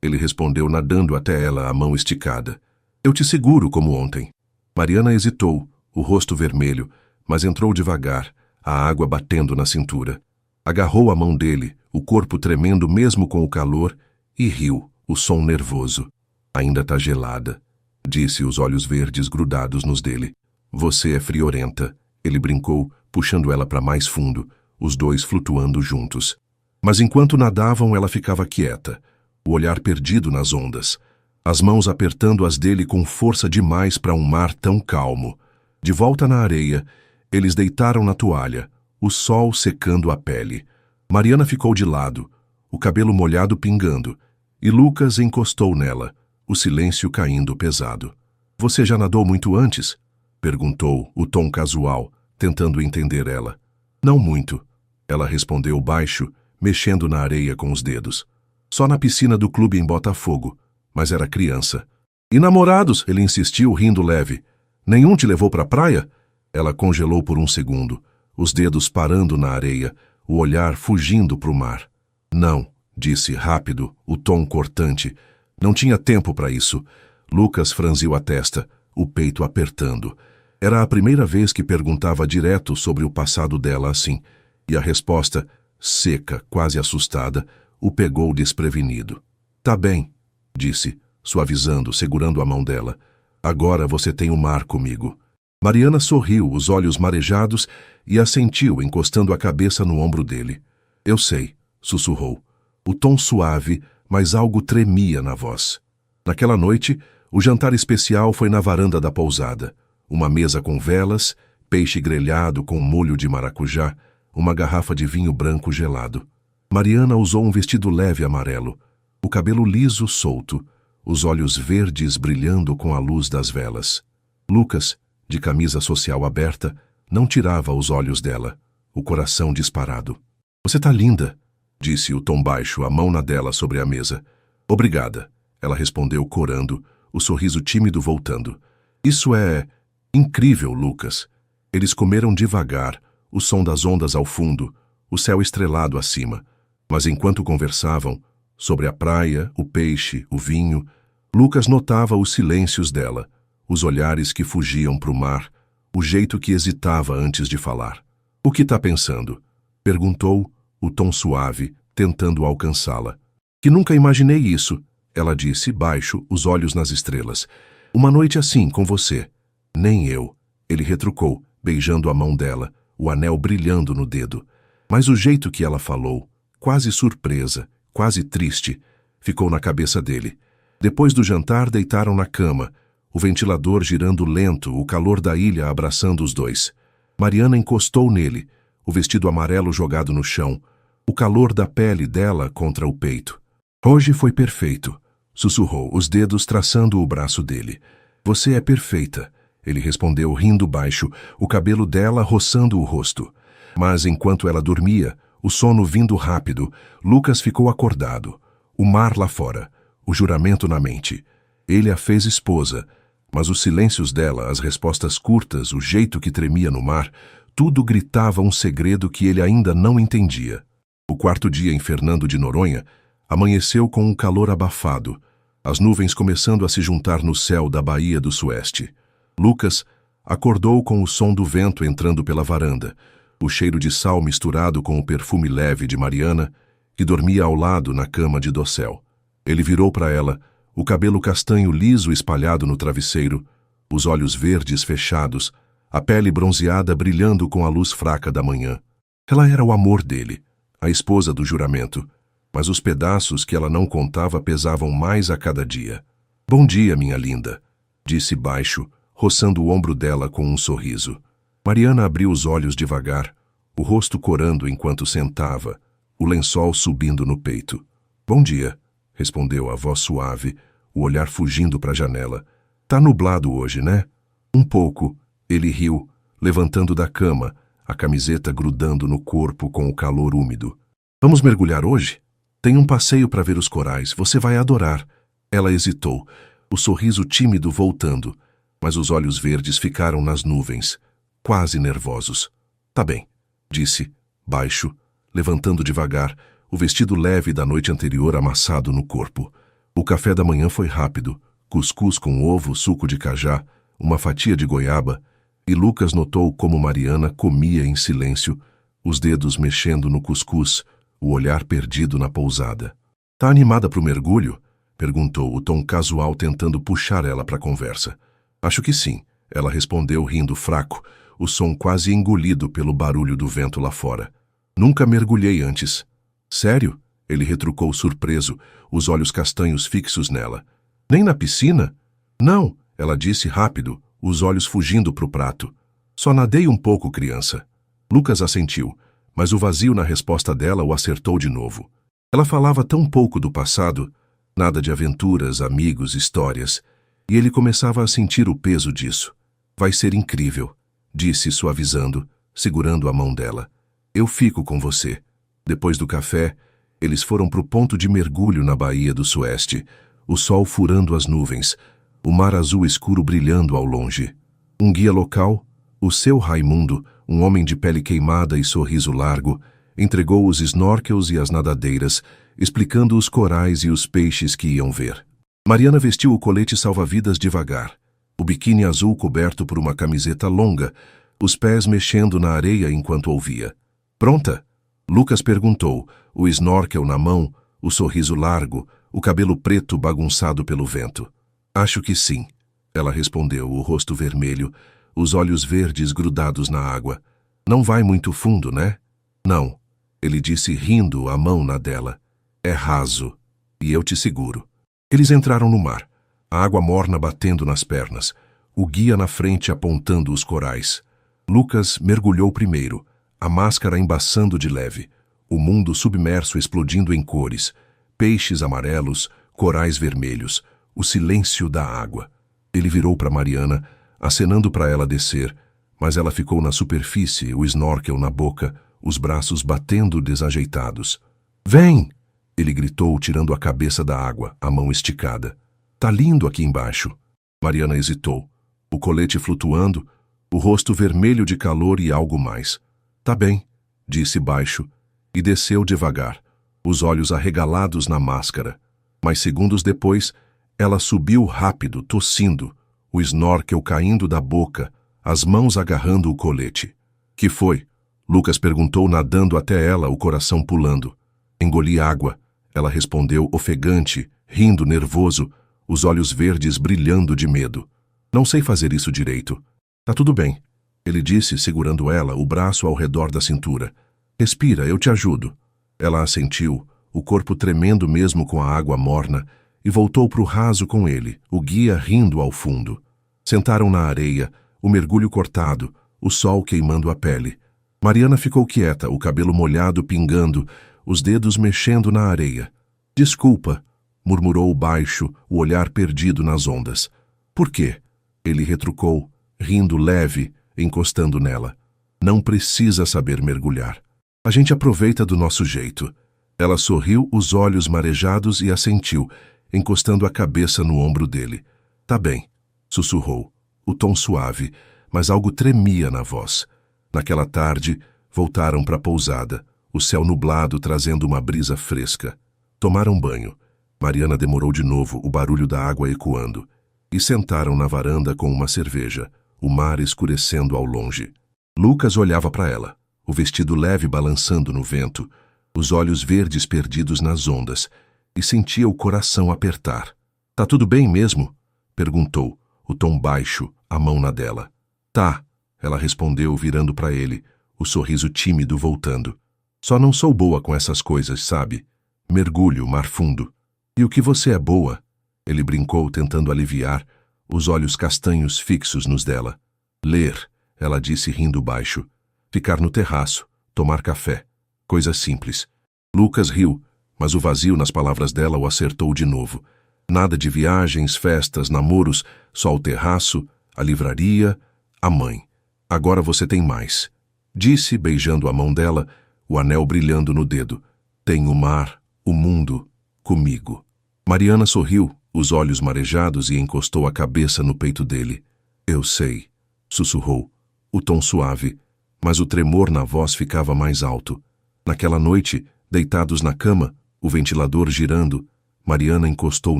ele respondeu, nadando até ela, a mão esticada. "Eu te seguro como ontem." Mariana hesitou, o rosto vermelho, mas entrou devagar, a água batendo na cintura. Agarrou a mão dele, o corpo tremendo mesmo com o calor, e riu, o som nervoso. "Ainda tá gelada", disse, os olhos verdes grudados nos dele. "Você é friorenta", ele brincou, puxando ela para mais fundo, os dois flutuando juntos. Mas enquanto nadavam, ela ficava quieta, o olhar perdido nas ondas, as mãos apertando as dele com força demais para um mar tão calmo. De volta na areia, eles deitaram na toalha, o sol secando a pele. Mariana ficou de lado, o cabelo molhado pingando, e Lucas encostou nela, o silêncio caindo pesado. "Você já nadou muito antes?" perguntou, o tom casual, tentando entender ela. "Não muito", ela respondeu baixo, mexendo na areia com os dedos. "Só na piscina do clube em Botafogo, mas era criança." "E namorados?" ele insistiu, rindo leve. "Nenhum te levou para a praia?" Ela congelou por um segundo, os dedos parando na areia, o olhar fugindo para o mar. "Não", disse rápido, o tom cortante. "Não tinha tempo para isso." Lucas franziu a testa, o peito apertando. Era a primeira vez que perguntava direto sobre o passado dela assim, e a resposta, seca, quase assustada, o pegou desprevenido. "Tá bem", disse, suavizando, segurando a mão dela. "Agora você tem o mar comigo." Mariana sorriu, os olhos marejados, e assentiu, encostando a cabeça no ombro dele. "Eu sei", sussurrou. O tom suave, mas algo tremia na voz. Naquela noite, o jantar especial foi na varanda da pousada. Uma mesa com velas, peixe grelhado com molho de maracujá, uma garrafa de vinho branco gelado. Mariana usou um vestido leve amarelo, o cabelo liso solto, os olhos verdes brilhando com a luz das velas. Lucas, de camisa social aberta, não tirava os olhos dela, o coração disparado. "Você tá linda", disse o tom baixo, a mão na dela sobre a mesa. "Obrigada", ela respondeu corando, o sorriso tímido voltando. Isso é incrível, Lucas. Eles comeram devagar, o som das ondas ao fundo, o céu estrelado acima. Mas enquanto conversavam, sobre a praia, o peixe, o vinho, Lucas notava os silêncios dela, os olhares que fugiam para o mar, o jeito que hesitava antes de falar. "O que tá pensando?" perguntou, o tom suave, tentando alcançá-la. "Que nunca imaginei isso", ela disse, baixo, os olhos nas estrelas. "Uma noite assim, com você." "Nem eu", ele retrucou, beijando a mão dela, o anel brilhando no dedo. Mas o jeito que ela falou, quase surpresa, quase triste, ficou na cabeça dele. Depois do jantar, deitaram na cama, o ventilador girando lento, o calor da ilha abraçando os dois. Mariana encostou nele, o vestido amarelo jogado no chão, o calor da pele dela contra o peito. "Hoje foi perfeito", sussurrou, os dedos traçando o braço dele. "Você é perfeita", ele respondeu rindo baixo, o cabelo dela roçando o rosto. Mas enquanto ela dormia, o sono vindo rápido, Lucas ficou acordado. O mar lá fora, o juramento na mente. Ele a fez esposa, mas os silêncios dela, as respostas curtas, o jeito que tremia no mar, tudo gritava um segredo que ele ainda não entendia. O quarto dia em Fernando de Noronha amanheceu com um calor abafado, as nuvens começando a se juntar no céu da Baía do Sueste. Lucas acordou com o som do vento entrando pela varanda, o cheiro de sal misturado com o perfume leve de Mariana, que dormia ao lado na cama de dossel. Ele virou para ela, o cabelo castanho liso espalhado no travesseiro, os olhos verdes fechados, a pele bronzeada brilhando com a luz fraca da manhã. Ela era o amor dele, a esposa do juramento, mas os pedaços que ela não contava pesavam mais a cada dia. "Bom dia, minha linda", disse baixo, roçando o ombro dela com um sorriso. Mariana abriu os olhos devagar, o rosto corando enquanto sentava, o lençol subindo no peito. "Bom dia", respondeu a voz suave, o olhar fugindo para a janela. "Tá nublado hoje, né?" "Um pouco", ele riu, levantando da cama, a camiseta grudando no corpo com o calor úmido. "Vamos mergulhar hoje? Tem um passeio para ver os corais, você vai adorar." Ela hesitou, o sorriso tímido voltando, mas os olhos verdes ficaram nas nuvens, quase nervosos. "Tá bem", disse, baixo, levantando devagar, o vestido leve da noite anterior amassado no corpo. O café da manhã foi rápido, cuscuz com ovo, suco de cajá, uma fatia de goiaba, e Lucas notou como Mariana comia em silêncio, os dedos mexendo no cuscuz, o olhar perdido na pousada. "Tá animada pro mergulho?" perguntou, o tom casual tentando puxar ela para a conversa. "Acho que sim", ela respondeu rindo fraco, o som quase engolido pelo barulho do vento lá fora. "Nunca mergulhei antes." "Sério?" ele retrucou surpreso, os olhos castanhos fixos nela. "Nem na piscina?" "Não", ela disse rápido, os olhos fugindo pro prato. "Só nadei um pouco, criança." Lucas assentiu, mas o vazio na resposta dela o acertou de novo. Ela falava tão pouco do passado, nada de aventuras, amigos, histórias, e ele começava a sentir o peso disso. "Vai ser incrível", disse suavizando, segurando a mão dela. "Eu fico com você." Depois do café, eles foram pro ponto de mergulho na Baía do Sueste, o sol furando as nuvens, o mar azul escuro brilhando ao longe. Um guia local, o seu Raimundo, um homem de pele queimada e sorriso largo, entregou os snorkels e as nadadeiras, explicando os corais e os peixes que iam ver. Mariana vestiu o colete salva-vidas devagar, o biquíni azul coberto por uma camiseta longa, os pés mexendo na areia enquanto ouvia. "Pronta?" Lucas perguntou, o snorkel na mão, o sorriso largo, o cabelo preto bagunçado pelo vento. "Acho que sim", ela respondeu, o rosto vermelho, os olhos verdes grudados na água. "Não vai muito fundo, né?" "Não", ele disse rindo, a mão na dela. "É raso, e eu te seguro." Eles entraram no mar, a água morna batendo nas pernas, o guia na frente apontando os corais. Lucas mergulhou primeiro, a máscara embaçando de leve, o mundo submerso explodindo em cores, peixes amarelos, corais vermelhos, o silêncio da água. Ele virou para Mariana, acenando para ela descer, mas ela ficou na superfície, o snorkel na boca, os braços batendo desajeitados. "Vem!" ele gritou, tirando a cabeça da água, a mão esticada. Tá lindo aqui embaixo. Mariana hesitou. O colete flutuando, o rosto vermelho de calor e algo mais. Tá bem, disse baixo, e desceu devagar, os olhos arregalados na máscara. Mas segundos depois, ela subiu rápido, tossindo, o snorkel caindo da boca, as mãos agarrando o colete. Que foi? Lucas perguntou, nadando até ela, o coração pulando. Engoli água. Ela respondeu, ofegante, rindo nervoso, os olhos verdes brilhando de medo. Não sei fazer isso direito. Tá tudo bem, ele disse, segurando ela, o braço ao redor da cintura. Respira, eu te ajudo. Ela assentiu, o corpo tremendo mesmo com a água morna, e voltou pro raso com ele, o guia rindo ao fundo. Sentaram na areia, o mergulho cortado, o sol queimando a pele. Mariana ficou quieta, o cabelo molhado pingando, os dedos mexendo na areia. Desculpa, murmurou baixo, o olhar perdido nas ondas. Por quê? Ele retrucou, rindo leve, encostando nela. Não precisa saber mergulhar. A gente aproveita do nosso jeito. Ela sorriu, os olhos marejados, e assentiu, encostando a cabeça no ombro dele. Tá bem, sussurrou, o tom suave, mas algo tremia na voz. Naquela tarde, voltaram para a pousada, o céu nublado trazendo uma brisa fresca. Tomaram banho. Mariana demorou de novo, o barulho da água ecoando. E sentaram na varanda com uma cerveja, o mar escurecendo ao longe. Lucas olhava para ela, o vestido leve balançando no vento, os olhos verdes perdidos nas ondas, e sentia o coração apertar. Tá tudo bem mesmo? Perguntou, o tom baixo, a mão na dela. Tá, ela respondeu, virando para ele, o sorriso tímido voltando. Só não sou boa com essas coisas, sabe? Mergulho, mar fundo. E o que você é boa? Ele brincou, tentando aliviar, os olhos castanhos fixos nos dela. Ler, ela disse rindo baixo. Ficar no terraço, tomar café. Coisa simples. Lucas riu, mas o vazio nas palavras dela o acertou de novo. Nada de viagens, festas, namoros, só o terraço, a livraria, a mãe. Agora você tem mais. Disse, beijando a mão dela, o anel brilhando no dedo. Tem o mar, o mundo, comigo. Mariana sorriu, os olhos marejados, e encostou a cabeça no peito dele. Eu sei, sussurrou, o tom suave, mas o tremor na voz ficava mais alto. Naquela noite, deitados na cama, o ventilador girando, Mariana encostou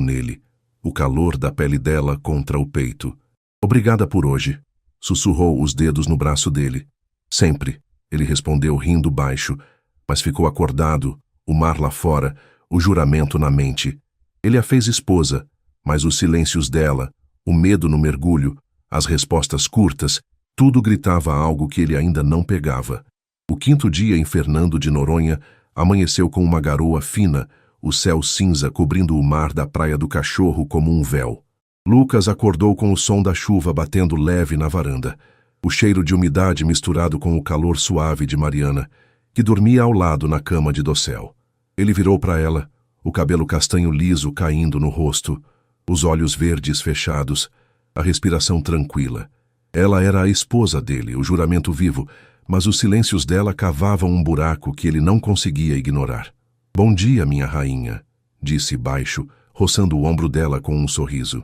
nele, o calor da pele dela contra o peito. Obrigada por hoje, sussurrou os dedos no braço dele. Sempre, ele respondeu rindo baixo, mas ficou acordado, o mar lá fora, o juramento na mente. Ele a fez esposa, mas os silêncios dela, o medo no mergulho, as respostas curtas, tudo gritava algo que ele ainda não pegava. O quinto dia em Fernando de Noronha amanheceu com uma garoa fina, o céu cinza cobrindo o mar da Praia do Cachorro como um véu. Lucas acordou com o som da chuva batendo leve na varanda, o cheiro de umidade misturado com o calor suave de Mariana, que dormia ao lado na cama de dossel. Ele virou para ela, o cabelo castanho liso caindo no rosto, os olhos verdes fechados, a respiração tranquila. Ela era a esposa dele, o juramento vivo, mas os silêncios dela cavavam um buraco que ele não conseguia ignorar. Bom dia, minha rainha, disse baixo, roçando o ombro dela com um sorriso.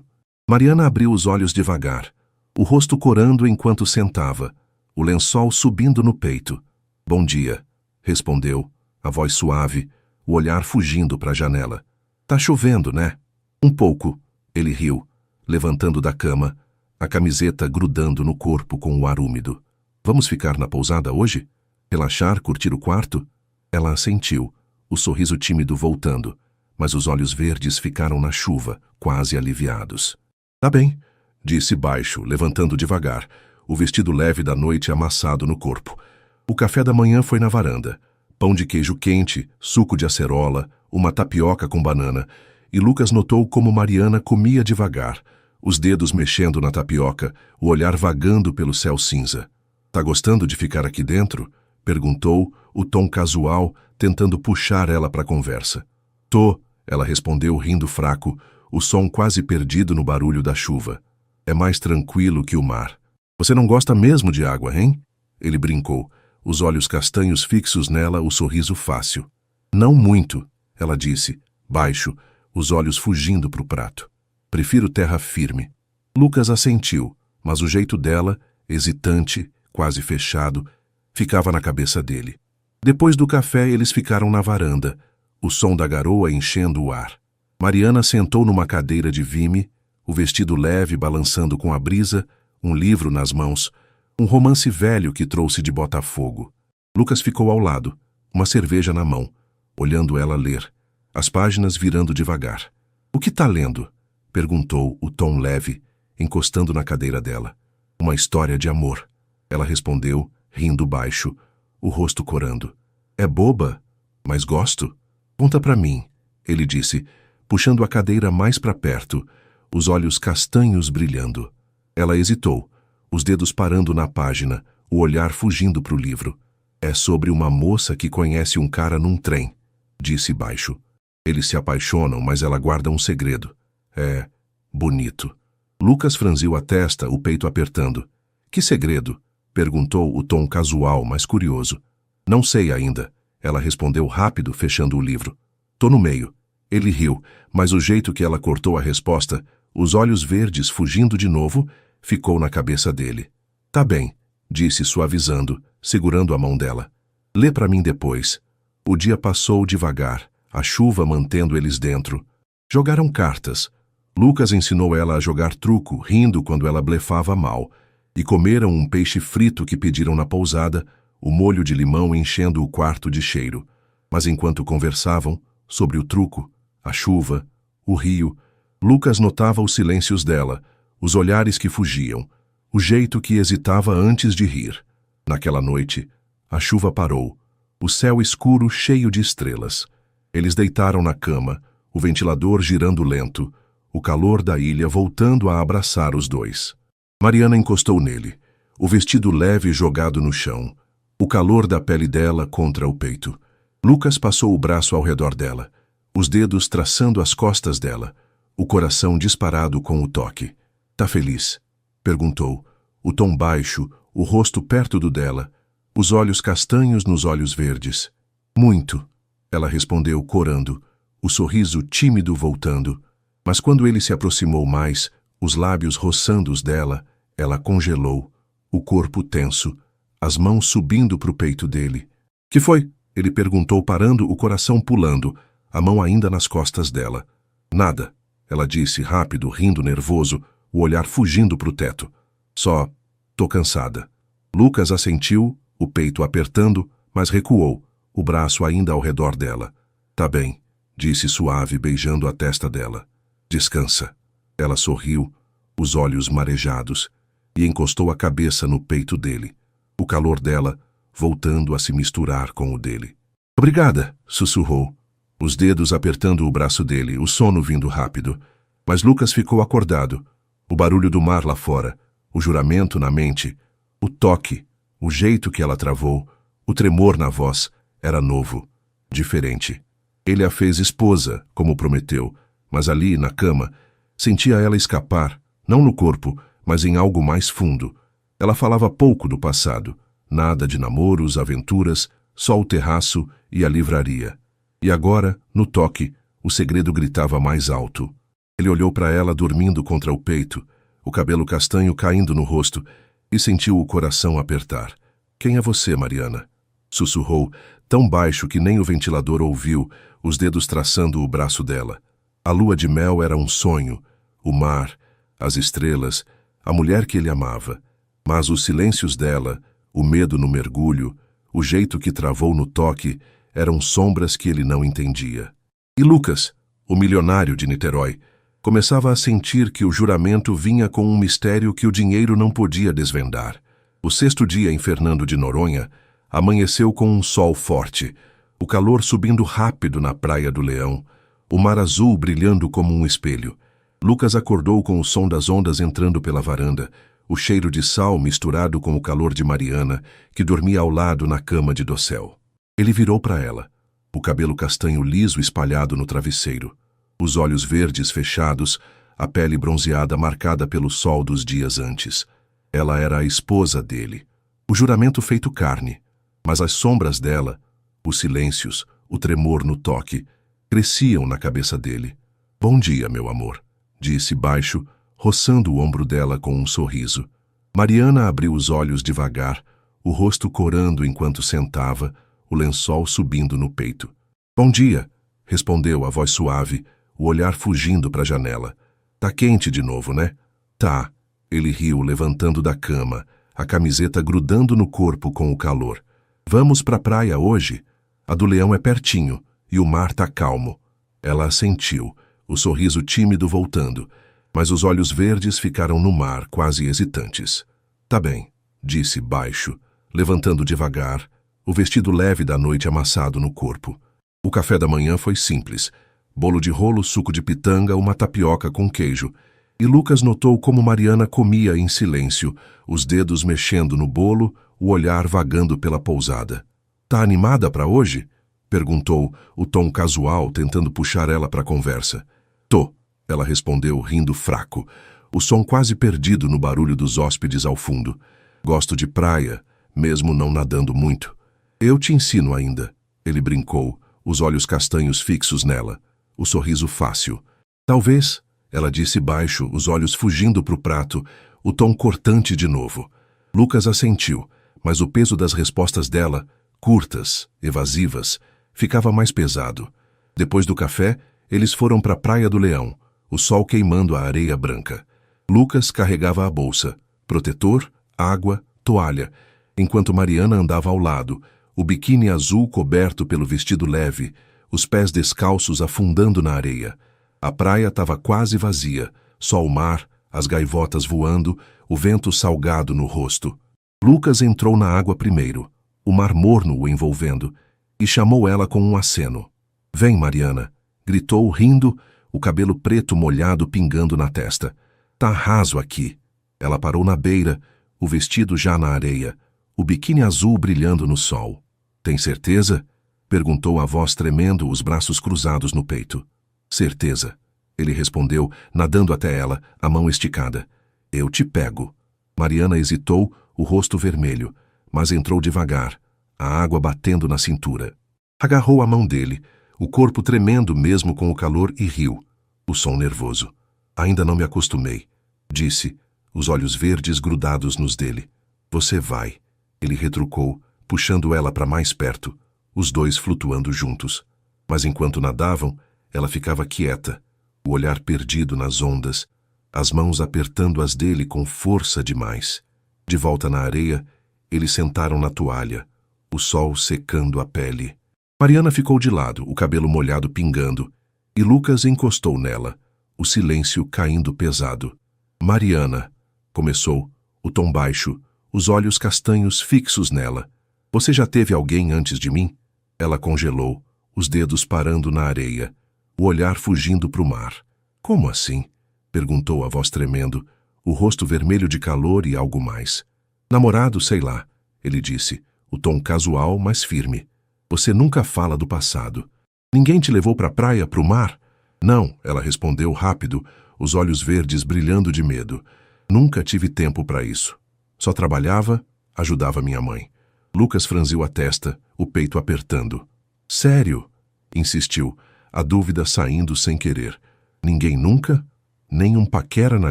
Mariana abriu os olhos devagar, o rosto corando enquanto sentava, o lençol subindo no peito. Bom dia, respondeu, a voz suave, o olhar fugindo para a janela. Tá chovendo, né? Um pouco, ele riu, levantando da cama, a camiseta grudando no corpo com o ar úmido. Vamos ficar na pousada hoje? Relaxar, curtir o quarto? Ela assentiu, o sorriso tímido voltando, mas os olhos verdes ficaram na chuva, quase aliviados. Tá bem, disse baixo, levantando devagar, o vestido leve da noite amassado no corpo. O café da manhã foi na varanda. Pão de queijo quente, suco de acerola, uma tapioca com banana, e Lucas notou como Mariana comia devagar, os dedos mexendo na tapioca, o olhar vagando pelo céu cinza. Tá gostando de ficar aqui dentro? Perguntou, o tom casual, tentando puxar ela para a conversa. Tô, ela respondeu rindo fraco, o som quase perdido no barulho da chuva. É mais tranquilo que o mar. Você não gosta mesmo de água, hein? Ele brincou, os olhos castanhos fixos nela, o sorriso fácil. Não muito, ela disse, baixo, os olhos fugindo para o prato. Prefiro terra firme. Lucas assentiu, mas o jeito dela, hesitante, quase fechado, ficava na cabeça dele. Depois do café, eles ficaram na varanda, o som da garoa enchendo o ar. Mariana sentou numa cadeira de vime, o vestido leve balançando com a brisa, um livro nas mãos, um romance velho que trouxe de Botafogo. Lucas ficou ao lado, uma cerveja na mão, olhando ela ler, as páginas virando devagar. "O que tá lendo?" perguntou o tom leve, encostando na cadeira dela. "Uma história de amor." Ela respondeu, rindo baixo, o rosto corando. "É boba, mas gosto." "Conta pra mim," ele disse, puxando a cadeira mais para perto, os olhos castanhos brilhando. Ela hesitou, os dedos parando na página, o olhar fugindo pro livro. "É sobre uma moça que conhece um cara num trem," disse baixo. "Eles se apaixonam, mas ela guarda um segredo. É bonito." Lucas franziu a testa, o peito apertando. "Que segredo?" perguntou o tom casual, mas curioso. "Não sei ainda," ela respondeu rápido, fechando o livro. "Tô no meio." Ele riu, mas o jeito que ela cortou a resposta, os olhos verdes fugindo de novo, ficou na cabeça dele. "Tá bem," disse suavizando, segurando a mão dela. "Lê pra mim depois." O dia passou devagar, a chuva mantendo eles dentro. Jogaram cartas. Lucas ensinou ela a jogar truco, rindo quando ela blefava mal, e comeram um peixe frito que pediram na pousada, o molho de limão enchendo o quarto de cheiro. Mas enquanto conversavam, sobre o truco, a chuva, o rio, Lucas notava os silêncios dela, os olhares que fugiam, o jeito que hesitava antes de rir. Naquela noite, a chuva parou, o céu escuro cheio de estrelas. Eles deitaram na cama, o ventilador girando lento, o calor da ilha voltando a abraçar os dois. Mariana encostou nele, o vestido leve jogado no chão, o calor da pele dela contra o peito. Lucas passou o braço ao redor dela, os dedos traçando as costas dela, o coração disparado com o toque. "Tá feliz?" perguntou, o tom baixo, o rosto perto do dela, os olhos castanhos nos olhos verdes. "Muito," ela respondeu corando, o sorriso tímido voltando. Mas quando ele se aproximou mais, os lábios roçando os dela, ela congelou, o corpo tenso, as mãos subindo pro peito dele. "Que foi?" ele perguntou, parando, o coração pulando, a mão ainda nas costas dela. "Nada," ela disse rápido, rindo nervoso, o olhar fugindo pro teto. "Só tô cansada." Lucas assentiu, o peito apertando, mas recuou, o braço ainda ao redor dela. "Tá bem," disse suave, beijando a testa dela. "Descansa." Ela sorriu, os olhos marejados, e encostou a cabeça no peito dele, o calor dela voltando a se misturar com o dele. "Obrigada," sussurrou, os dedos apertando o braço dele, o sono vindo rápido. Mas Lucas ficou acordado, o barulho do mar lá fora, o juramento na mente, o toque, o jeito que ela travou, o tremor na voz, era novo, diferente. Ele a fez esposa, como prometeu, mas ali, na cama, sentia ela escapar, não no corpo, mas em algo mais fundo. Ela falava pouco do passado, nada de namoros, aventuras, só o terraço e a livraria. E agora, no toque, o segredo gritava mais alto. Ele olhou para ela dormindo contra o peito, o cabelo castanho caindo no rosto, e sentiu o coração apertar. "Quem é você, Mariana?" sussurrou, tão baixo que nem o ventilador ouviu, os dedos traçando o braço dela. A lua de mel era um sonho, o mar, as estrelas, a mulher que ele amava. Mas os silêncios dela, o medo no mergulho, o jeito que travou no toque, eram sombras que ele não entendia. E Lucas, o milionário de Niterói, começava a sentir que o juramento vinha com um mistério que o dinheiro não podia desvendar. O sexto dia em Fernando de Noronha amanheceu com um sol forte, o calor subindo rápido na Praia do Leão, o mar azul brilhando como um espelho. Lucas acordou com o som das ondas entrando pela varanda, o cheiro de sal misturado com o calor de Mariana, que dormia ao lado na cama de dossel. Ele virou para ela, o cabelo castanho liso espalhado no travesseiro, os olhos verdes fechados, a pele bronzeada marcada pelo sol dos dias antes. Ela era a esposa dele, o juramento feito carne, mas as sombras dela, os silêncios, o tremor no toque, cresciam na cabeça dele. "Bom dia, meu amor," disse baixo, roçando o ombro dela com um sorriso. Mariana abriu os olhos devagar, o rosto corando enquanto sentava, o lençol subindo no peito. Bom dia, respondeu a voz suave, o olhar fugindo para a janela. Tá quente de novo, né? Tá. Ele riu, levantando da cama, a camiseta grudando no corpo com o calor. Vamos pra praia hoje? A do Leão é pertinho, e o mar tá calmo. Ela assentiu, o sorriso tímido voltando, mas os olhos verdes ficaram no mar, quase hesitantes. Tá bem, disse baixo, levantando devagar, o vestido leve da noite amassado no corpo. O café da manhã foi simples. Bolo de rolo, suco de pitanga, uma tapioca com queijo. E Lucas notou como Mariana comia em silêncio, os dedos mexendo no bolo, o olhar vagando pela pousada. Tá animada para hoje? Perguntou, o tom casual, tentando puxar ela para a conversa. Tô, ela respondeu, rindo fraco, o som quase perdido no barulho dos hóspedes ao fundo. Gosto de praia, mesmo não nadando muito. Eu te ensino ainda, ele brincou, os olhos castanhos fixos nela, o sorriso fácil. Talvez, ela disse baixo, os olhos fugindo para o prato, o tom cortante de novo. Lucas assentiu, mas o peso das respostas dela, curtas, evasivas, ficava mais pesado. Depois do café, eles foram para a Praia do Leão, o sol queimando a areia branca. Lucas carregava a bolsa, protetor, água, toalha, enquanto Mariana andava ao lado, o biquíni azul coberto pelo vestido leve, os pés descalços afundando na areia. A praia estava quase vazia, só o mar, as gaivotas voando, o vento salgado no rosto. Lucas entrou na água primeiro, o mar morno o envolvendo, e chamou ela com um aceno. Vem, Mariana, gritou rindo, o cabelo preto molhado pingando na testa. Tá raso aqui. Ela parou na beira, o vestido já na areia, o biquíni azul brilhando no sol. Tem certeza? Perguntou a voz tremendo, os braços cruzados no peito. Certeza, ele respondeu, nadando até ela, a mão esticada. Eu te pego. Mariana hesitou, o rosto vermelho, mas entrou devagar, a água batendo na cintura. Agarrou a mão dele, o corpo tremendo mesmo com o calor, e riu, o som nervoso. Ainda não me acostumei, disse, os olhos verdes grudados nos dele. Você vai, ele retrucou, puxando ela para mais perto, os dois flutuando juntos. Mas enquanto nadavam, ela ficava quieta, o olhar perdido nas ondas, as mãos apertando as dele com força demais. De volta na areia, eles sentaram na toalha, o sol secando a pele. Mariana ficou de lado, o cabelo molhado pingando, e Lucas encostou nela, o silêncio caindo pesado. Mariana, começou, o tom baixo, os olhos castanhos fixos nela. Você já teve alguém antes de mim? Ela congelou, os dedos parando na areia, o olhar fugindo para o mar. Como assim? Perguntou a voz tremendo, o rosto vermelho de calor e algo mais. Namorado, sei lá, ele disse, o tom casual, mas firme. Você nunca fala do passado. Ninguém te levou para a praia, para o mar? Não, ela respondeu rápido, os olhos verdes brilhando de medo. Nunca tive tempo para isso. Só trabalhava, ajudava minha mãe. Lucas franziu a testa, o peito apertando. Sério? Insistiu, a dúvida saindo sem querer. Ninguém nunca? Nem um paquera na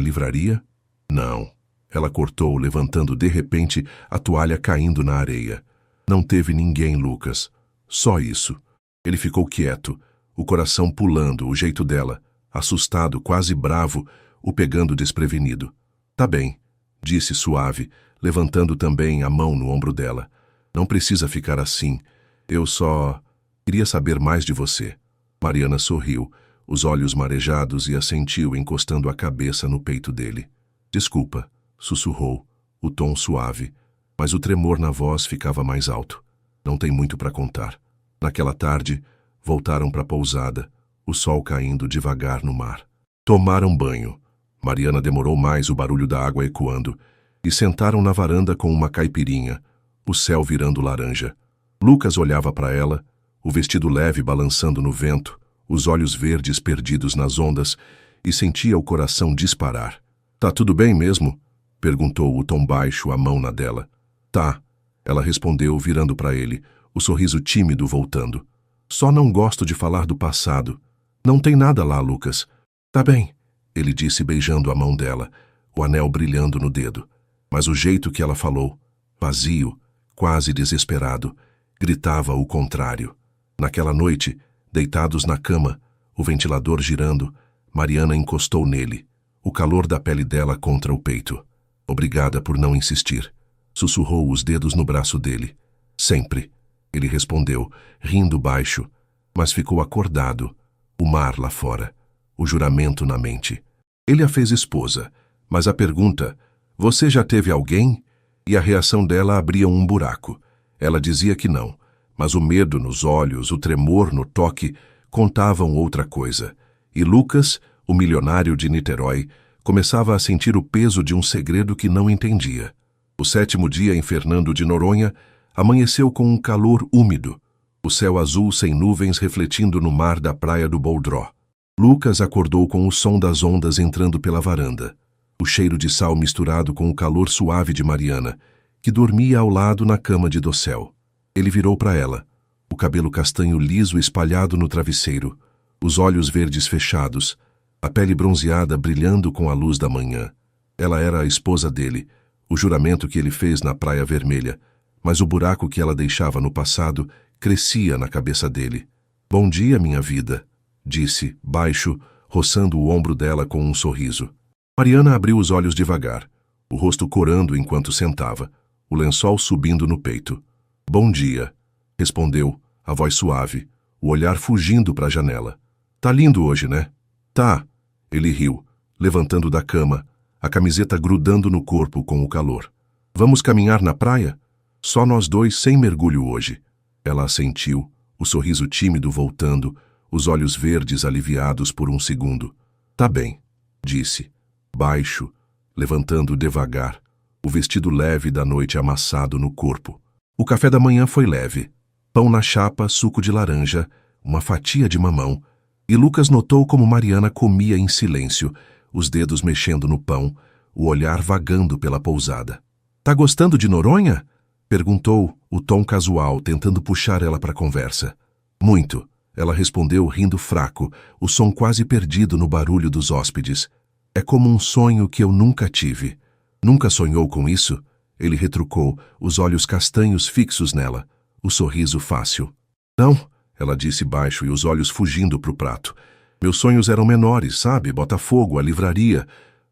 livraria? Não. Ela cortou, levantando de repente a toalha caindo na areia. Não teve ninguém, Lucas. Só isso. Ele ficou quieto, o coração pulando, o jeito dela, assustado, quase bravo, o pegando desprevenido. Tá bem, disse suave, levantando também a mão no ombro dela. Não precisa ficar assim. Eu só queria saber mais de você. Mariana sorriu, os olhos marejados, e assentiu, encostando a cabeça no peito dele. Desculpa, sussurrou, o tom suave, mas o tremor na voz ficava mais alto. Não tem muito para contar. Naquela tarde, voltaram para a pousada, o sol caindo devagar no mar. Tomaram banho. Mariana demorou mais, o barulho da água ecoando, e sentaram na varanda com uma caipirinha, o céu virando laranja. Lucas olhava para ela, o vestido leve balançando no vento, os olhos verdes perdidos nas ondas, e sentia o coração disparar. Tá tudo bem mesmo? Perguntou o tom baixo, a mão na dela. Tá, ela respondeu, virando para ele, o sorriso tímido voltando. Só não gosto de falar do passado. Não tem nada lá, Lucas. Tá bem, ele disse beijando a mão dela, o anel brilhando no dedo. Mas o jeito que ela falou, vazio, quase desesperado, gritava o contrário. Naquela noite, deitados na cama, o ventilador girando, Mariana encostou nele, o calor da pele dela contra o peito. Obrigada por não insistir. Sussurrou os dedos no braço dele. Sempre. Ele respondeu, rindo baixo, mas ficou acordado, o mar lá fora, o juramento na mente. Ele a fez esposa, mas a pergunta, você já teve alguém? E a reação dela abria um buraco. Ela dizia que não, mas o medo nos olhos, o tremor no toque, contavam outra coisa. E Lucas, o milionário de Niterói, começava a sentir o peso de um segredo que não entendia. O 7º dia em Fernando de Noronha amanheceu com um calor úmido, o céu azul sem nuvens refletindo no mar da praia do Boldró. Lucas acordou com o som das ondas entrando pela varanda, o cheiro de sal misturado com o calor suave de Mariana, que dormia ao lado na cama de dossel. Ele virou para ela, o cabelo castanho liso espalhado no travesseiro, os olhos verdes fechados, a pele bronzeada brilhando com a luz da manhã. Ela era a esposa dele, o juramento que ele fez na Praia Vermelha, mas o buraco que ela deixava no passado crescia na cabeça dele. Bom dia, minha vida, disse, baixo, roçando o ombro dela com um sorriso. Mariana abriu os olhos devagar, o rosto corando enquanto sentava, o lençol subindo no peito. Bom dia, respondeu, a voz suave, o olhar fugindo para a janela. Tá lindo hoje, né? Tá, ele riu, levantando da cama, a camiseta grudando no corpo com o calor. Vamos caminhar na praia? Só nós dois sem mergulho hoje. Ela assentiu, o sorriso tímido voltando, os olhos verdes aliviados por um segundo. Tá bem, disse, baixo, levantando devagar, o vestido leve da noite amassado no corpo. O café da manhã foi leve. Pão na chapa, suco de laranja, uma fatia de mamão, e Lucas notou como Mariana comia em silêncio, os dedos mexendo no pão, o olhar vagando pela pousada. Tá gostando de Noronha? Perguntou, o tom casual, tentando puxar ela para a conversa. Muito, ela respondeu rindo fraco, o som quase perdido no barulho dos hóspedes. É como um sonho que eu nunca tive. Nunca sonhou com isso? Ele retrucou, os olhos castanhos fixos nela, o sorriso fácil. Não, ela disse baixo e os olhos fugindo para o prato. Meus sonhos eram menores, sabe? Botafogo, a livraria.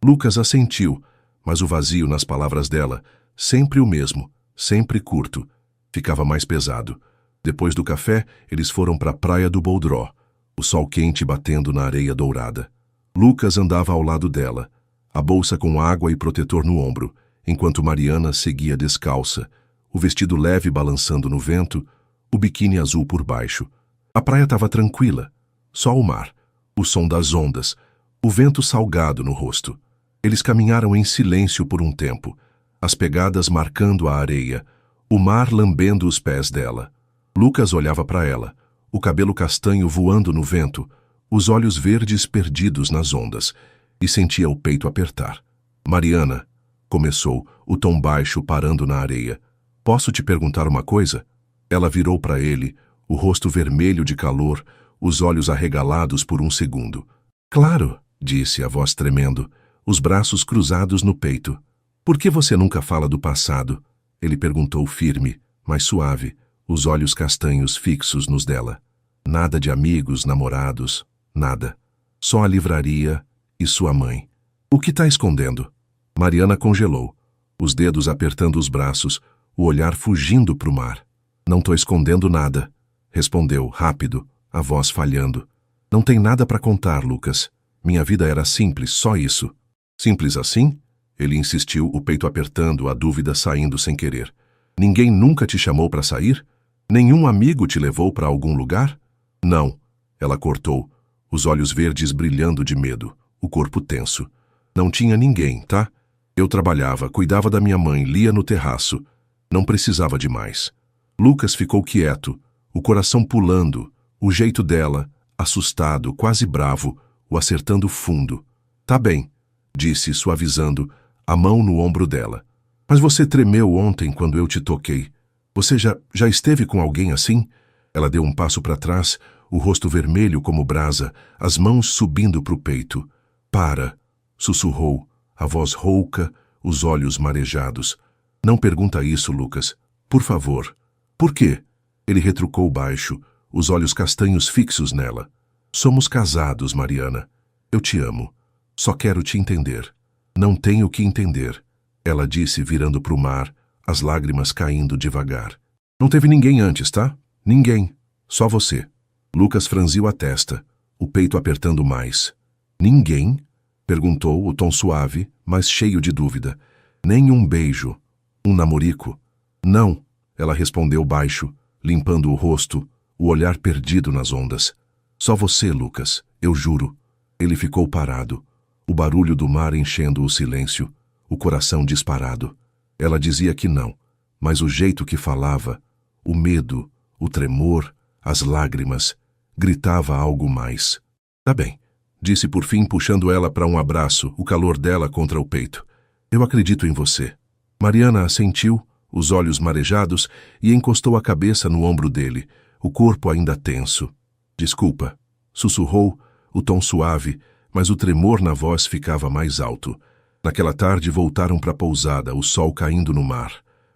Lucas assentiu, mas o vazio nas palavras dela, sempre o mesmo, sempre curto, ficava mais pesado. Depois do café, eles foram para a praia do Boldró, o sol quente batendo na areia dourada. Lucas andava ao lado dela, a bolsa com água e protetor no ombro, enquanto Mariana seguia descalça, o vestido leve balançando no vento, o biquíni azul por baixo. A praia estava tranquila, só o mar, o som das ondas, o vento salgado no rosto. Eles caminharam em silêncio por um tempo, as pegadas marcando a areia, o mar lambendo os pés dela. Lucas olhava para ela, o cabelo castanho voando no vento, os olhos verdes perdidos nas ondas, e sentia o peito apertar. Mariana, começou, o tom baixo parando na areia. Posso te perguntar uma coisa? Ela virou para ele, o rosto vermelho de calor, os olhos arregalados por um segundo. Claro, disse a voz tremendo, os braços cruzados no peito. Por que você nunca fala do passado? Ele perguntou firme, mas suave, os olhos castanhos fixos nos dela. Nada de amigos, namorados, nada. Só a livraria e sua mãe. O que está escondendo? Mariana congelou, os dedos apertando os braços, o olhar fugindo para o mar. Não estou escondendo nada, respondeu, rápido, a voz falhando. Não tem nada para contar, Lucas. Minha vida era simples, só isso. Simples assim? Ele insistiu, o peito apertando, a dúvida saindo sem querer. Ninguém nunca te chamou para sair? Nenhum amigo te levou para algum lugar? Não, ela cortou, os olhos verdes brilhando de medo, o corpo tenso. Não tinha ninguém, tá? Eu trabalhava, cuidava da minha mãe, lia no terraço. Não precisava de mais. Lucas ficou quieto, o coração pulando, o jeito dela, assustado, quase bravo, o acertando fundo. Tá bem, disse, suavizando, a mão no ombro dela. Mas você tremeu ontem quando eu te toquei. Você já esteve com alguém assim? Ela deu um passo para trás, o rosto vermelho como brasa, as mãos subindo para o peito. Para, sussurrou, a voz rouca, os olhos marejados. Não pergunta isso, Lucas. Por favor. Por quê? Ele retrucou baixo, os olhos castanhos fixos nela. Somos casados, Mariana. Eu te amo. Só quero te entender. Não tenho que entender, ela disse virando para o mar, as lágrimas caindo devagar. Não teve ninguém antes, tá? Ninguém. Só você. Lucas franziu a testa, o peito apertando mais. Ninguém? Perguntou, o tom suave, mas cheio de dúvida. Nem um beijo. Um namorico? Não, ela respondeu baixo, limpando o rosto, o olhar perdido nas ondas. Só você, Lucas, eu juro. Ele ficou parado, o barulho do mar enchendo o silêncio, o coração disparado. Ela dizia que não, mas o jeito que falava, o medo, o tremor, as lágrimas, gritava algo mais. Tá bem, disse por fim puxando ela para um abraço, o calor dela contra o peito. Eu acredito em você. Mariana assentiu, os olhos marejados, e encostou a cabeça no ombro dele, o corpo ainda tenso. Desculpa, sussurrou, o tom suave, mas o tremor na voz ficava mais alto. Naquela tarde voltaram para a pousada, o sol caindo no mar.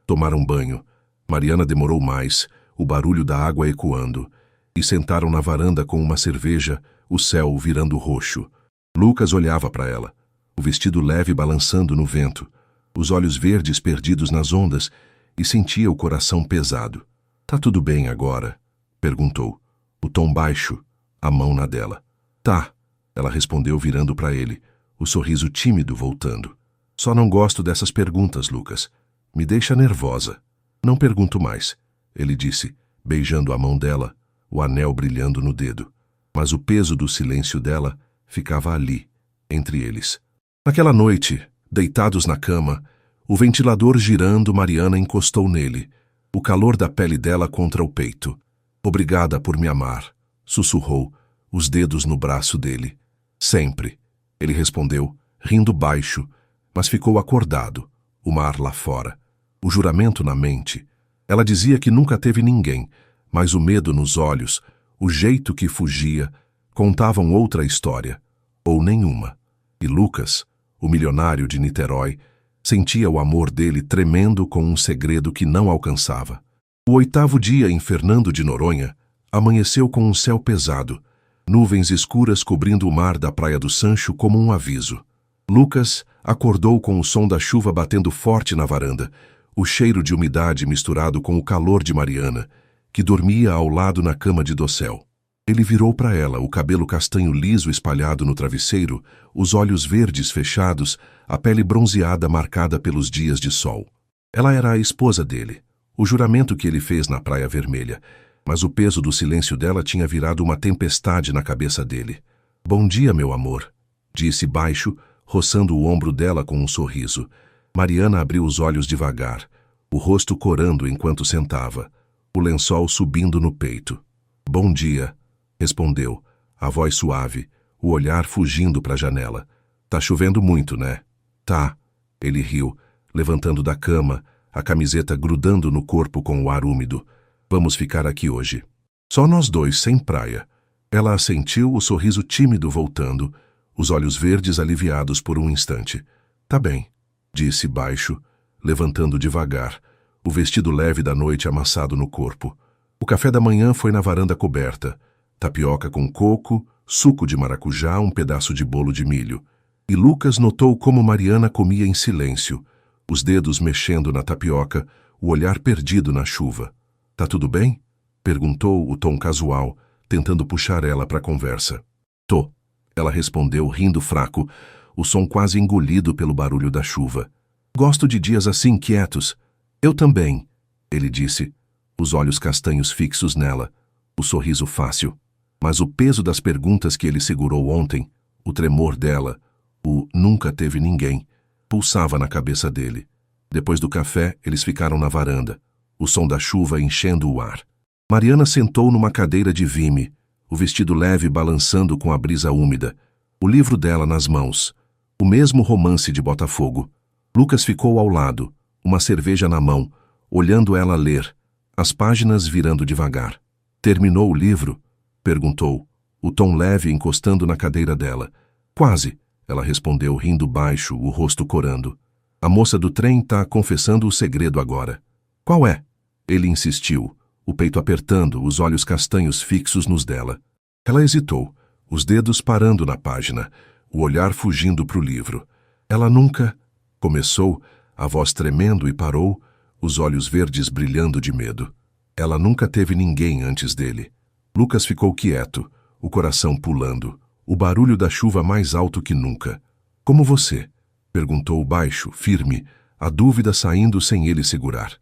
Tomaram banho. Mariana demorou mais, o barulho da água ecoando, e sentaram na varanda com uma cerveja, o céu virando roxo. Lucas olhava para ela, o vestido leve balançando no vento, os olhos verdes perdidos nas ondas, e sentia o coração pesado. Tá tudo bem agora? Perguntou, o tom baixo, a mão na dela. Tá, ela respondeu virando para ele, o sorriso tímido voltando. Só não gosto dessas perguntas, Lucas. Me deixa nervosa. Não pergunto mais, ele disse, beijando a mão dela, o anel brilhando no dedo. Mas o peso do silêncio dela ficava ali, entre eles. Naquela noite, deitados na cama, o ventilador girando, Mariana encostou nele, o calor da pele dela contra o peito. Obrigada por me amar, sussurrou, os dedos no braço dele. Sempre, ele respondeu, rindo baixo, mas ficou acordado, o mar lá fora, o juramento na mente. Ela dizia que nunca teve ninguém, mas o medo nos olhos, o jeito que fugia, contavam outra história, ou nenhuma. E Lucas, o milionário de Niterói, sentia o amor dele tremendo com um segredo que não alcançava. O 8º dia em Fernando de Noronha amanheceu com um céu pesado, nuvens escuras cobrindo o mar da Praia do Sancho como um aviso. Lucas acordou com o som da chuva batendo forte na varanda, o cheiro de umidade misturado com o calor de Mariana, que dormia ao lado na cama de dossel. Ele virou para ela, o cabelo castanho liso espalhado no travesseiro, os olhos verdes fechados, a pele bronzeada marcada pelos dias de sol. Ela era a esposa dele, o juramento que ele fez na Praia Vermelha, mas o peso do silêncio dela tinha virado uma tempestade na cabeça dele. Bom dia, meu amor, disse baixo, roçando o ombro dela com um sorriso. Mariana abriu os olhos devagar, o rosto corando enquanto sentava, o lençol subindo no peito. Bom dia, respondeu, a voz suave, o olhar fugindo para a janela. Tá chovendo muito, né? Tá, ele riu, levantando da cama, a camiseta grudando no corpo com o ar úmido. Vamos ficar aqui hoje. Só nós dois, sem praia. Ela assentiu, o sorriso tímido voltando, os olhos verdes aliviados por um instante. Tá bem, disse baixo, levantando devagar, o vestido leve da noite amassado no corpo. O café da manhã foi na varanda coberta, tapioca com coco, suco de maracujá, um pedaço de bolo de milho. E Lucas notou como Mariana comia em silêncio, os dedos mexendo na tapioca, o olhar perdido na chuva. Tá tudo bem? Perguntou o tom casual, tentando puxar ela para a conversa. Tô, ela respondeu rindo fraco, o som quase engolido pelo barulho da chuva. Gosto de dias assim quietos. Eu também, ele disse, os olhos castanhos fixos nela, o sorriso fácil. Mas o peso das perguntas que ele segurou ontem, o tremor dela, o nunca teve ninguém, pulsava na cabeça dele. Depois do café, eles ficaram na varanda, o som da chuva enchendo o ar. Mariana sentou numa cadeira de vime, o vestido leve balançando com a brisa úmida, o livro dela nas mãos, o mesmo romance de Botafogo. Lucas ficou ao lado, uma cerveja na mão, olhando ela ler, as páginas virando devagar. Terminou o livro? Perguntou, o tom leve encostando na cadeira dela. Quase, Ela respondeu rindo baixo, o rosto corando. A moça do trem tá confessando o segredo agora. Qual é? Ele insistiu, o peito apertando, os olhos castanhos fixos nos dela. Ela hesitou, os dedos parando na página, o olhar fugindo pro livro. Ela nunca... Começou, a voz tremendo e parou, os olhos verdes brilhando de medo. Ela nunca teve ninguém antes dele. Lucas ficou quieto, o coração pulando, o barulho da chuva mais alto que nunca. Como você? Perguntou baixo, firme, a dúvida saindo sem ele segurar.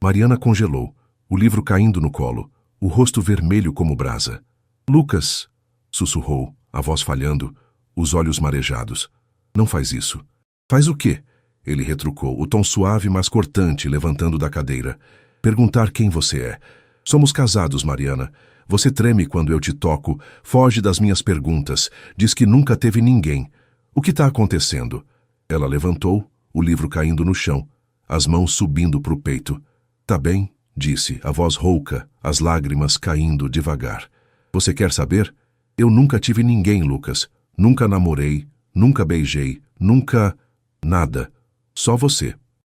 Mariana congelou, o livro caindo no colo, o rosto vermelho como brasa. Lucas, sussurrou, a voz falhando, os olhos marejados. Não faz isso. Faz o quê? Ele retrucou, o tom suave mas cortante, levantando da cadeira. Perguntar quem você é. Somos casados, Mariana. Você treme quando eu te toco, foge das minhas perguntas, diz que nunca teve ninguém. O que está acontecendo? Ela levantou, o livro caindo no chão, as mãos subindo para o peito. Tá bem, disse, a voz rouca, as lágrimas caindo devagar. Você quer saber? Eu nunca tive ninguém, Lucas. Nunca namorei, nunca beijei, nunca... nada. Só você.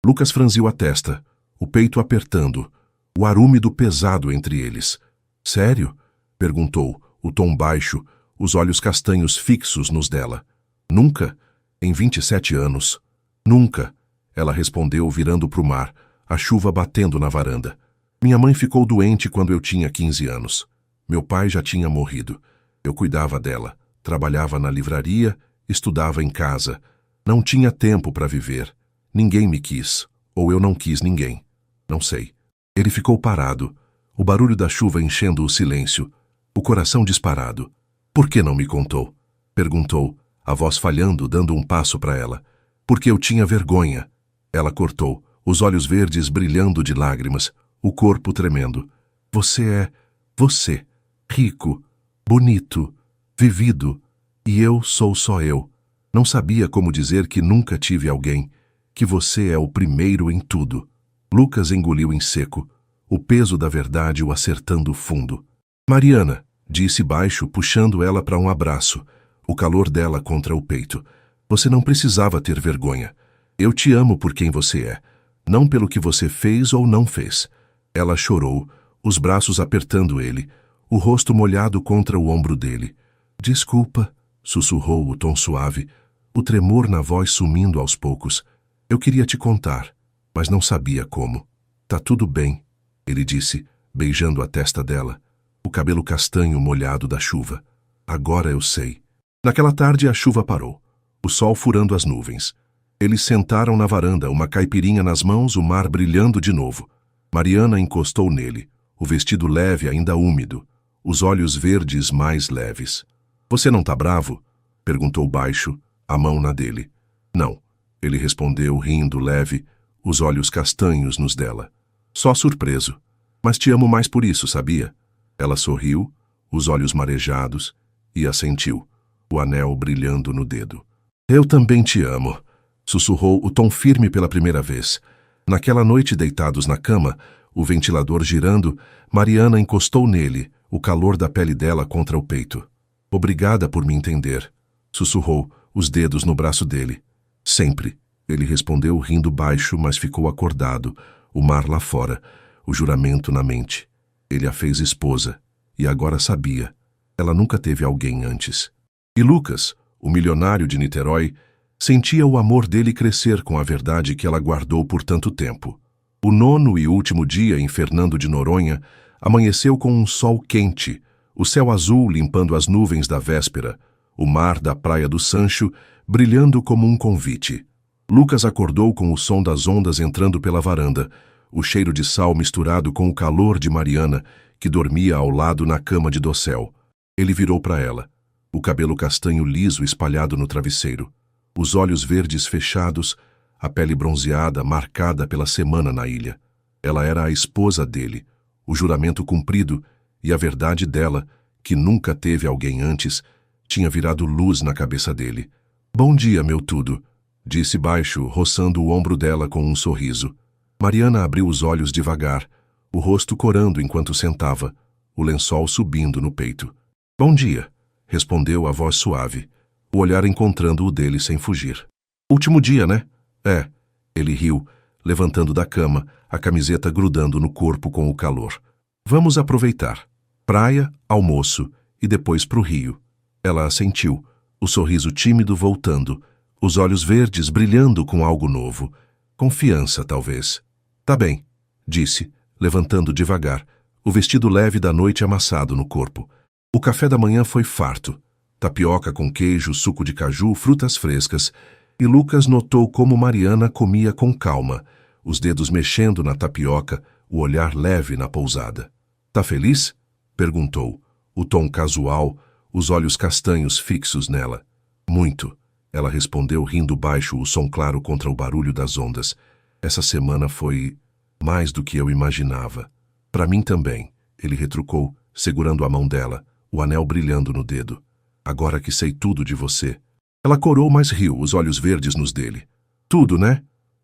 Lucas franziu a testa, o peito apertando, o ar úmido pesado entre eles. Sério? Perguntou, o tom baixo, os olhos castanhos fixos nos dela. Nunca? Em 27 anos. Nunca, ela respondeu virando para o mar, a chuva batendo na varanda. Minha mãe ficou doente quando eu tinha 15 anos. Meu pai já tinha morrido. Eu cuidava dela, trabalhava na livraria, estudava em casa. Não tinha tempo para viver. Ninguém me quis, ou eu não quis ninguém. Não sei. Ele ficou parado, o barulho da chuva enchendo o silêncio, o coração disparado. Por que não me contou? Perguntou, a voz falhando, dando um passo para ela. Porque eu tinha vergonha. Ela cortou, os olhos verdes brilhando de lágrimas, o corpo tremendo. Você é você, rico, bonito, vivido, e eu sou só eu. Não sabia como dizer que nunca tive alguém, que você é o primeiro em tudo. Lucas engoliu em seco, o peso da verdade o acertando fundo. Mariana, disse baixo, puxando ela para um abraço, o calor dela contra o peito. Você não precisava ter vergonha. Eu te amo por quem você é, não pelo que você fez ou não fez. Ela chorou, os braços apertando ele, o rosto molhado contra o ombro dele. Desculpa, sussurrou o tom suave, o tremor na voz sumindo aos poucos. Eu queria te contar, mas não sabia como. Tá tudo bem, ele disse, beijando a testa dela, o cabelo castanho molhado da chuva. Agora eu sei. Naquela tarde a chuva parou, o sol furando as nuvens. Eles sentaram na varanda, uma caipirinha nas mãos, o mar brilhando de novo. Mariana encostou nele, o vestido leve ainda úmido, os olhos verdes mais leves. Você não tá bravo? Perguntou baixo, a mão na dele. Não. Ele respondeu, rindo leve, os olhos castanhos nos dela. Só surpreso. Mas te amo mais por isso, sabia? Ela sorriu, os olhos marejados, e assentiu, o anel brilhando no dedo. Eu também te amo, sussurrou o tom firme pela primeira vez. Naquela noite, deitados na cama, o ventilador girando, Mariana encostou nele, o calor da pele dela contra o peito. Obrigada por me entender, sussurrou, os dedos no braço dele. Sempre, ele respondeu rindo baixo, mas ficou acordado, o mar lá fora, o juramento na mente. Ele a fez esposa, e agora sabia. Ela nunca teve alguém antes. E Lucas, o milionário de Niterói, sentia o amor dele crescer com a verdade que ela guardou por tanto tempo. O 9º e último dia em Fernando de Noronha amanheceu com um sol quente, o céu azul limpando as nuvens da véspera, o mar da Praia do Sancho brilhando como um convite. Lucas acordou com o som das ondas entrando pela varanda, o cheiro de sal misturado com o calor de Mariana, que dormia ao lado na cama de dossel. Ele virou para ela, o cabelo castanho liso espalhado no travesseiro, os olhos verdes fechados, a pele bronzeada marcada pela semana na ilha. Ela era a esposa dele, o juramento cumprido, e a verdade dela, que nunca teve alguém antes, tinha virado luz na cabeça dele. Bom dia, meu tudo, disse baixo, roçando o ombro dela com um sorriso. Mariana abriu os olhos devagar, o rosto corando enquanto sentava, o lençol subindo no peito. Bom dia, respondeu a voz suave. o olhar encontrando o dele sem fugir. Último dia, né? É. Ele riu, levantando da cama, a camiseta grudando no corpo com o calor. Vamos aproveitar. Praia, almoço e depois pro rio. Ela assentiu, o sorriso tímido voltando, os olhos verdes brilhando com algo novo. Confiança, talvez. Tá bem, disse, levantando devagar, o vestido leve da noite amassado no corpo. O café da manhã foi farto. Tapioca com queijo, suco de caju, frutas frescas, e Lucas notou como Mariana comia com calma, os dedos mexendo na tapioca, o olhar leve na pousada. Tá feliz? Perguntou, o tom casual, os olhos castanhos fixos nela. Muito, ela respondeu rindo baixo, o som claro contra o barulho das ondas. Essa semana foi mais do que eu imaginava. Pra mim também, ele retrucou, segurando a mão dela, o anel brilhando no dedo. Agora que sei tudo de você. Ela corou, mas riu, os olhos verdes nos dele. Tudo, né?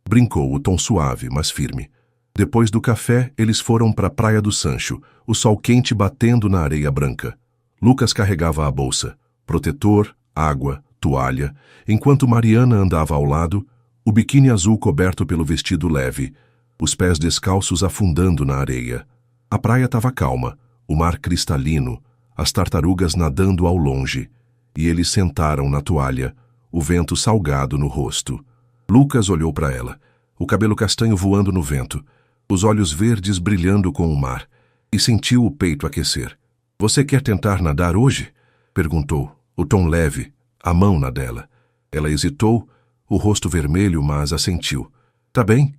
Brincou, o tom suave, mas firme. Depois do café, eles foram para a Praia do Sancho, o sol quente batendo na areia branca. Lucas carregava a bolsa, protetor, água, toalha, enquanto Mariana andava ao lado, o biquíni azul coberto pelo vestido leve, os pés descalços afundando na areia. A praia estava calma, o mar cristalino, as tartarugas nadando ao longe, e eles sentaram na toalha, o vento salgado no rosto. Lucas olhou para ela, o cabelo castanho voando no vento, os olhos verdes brilhando com o mar, e sentiu o peito aquecer. Você quer tentar nadar hoje? Perguntou, o tom leve, a mão na dela. Ela hesitou, o rosto vermelho, mas assentiu. Tá bem,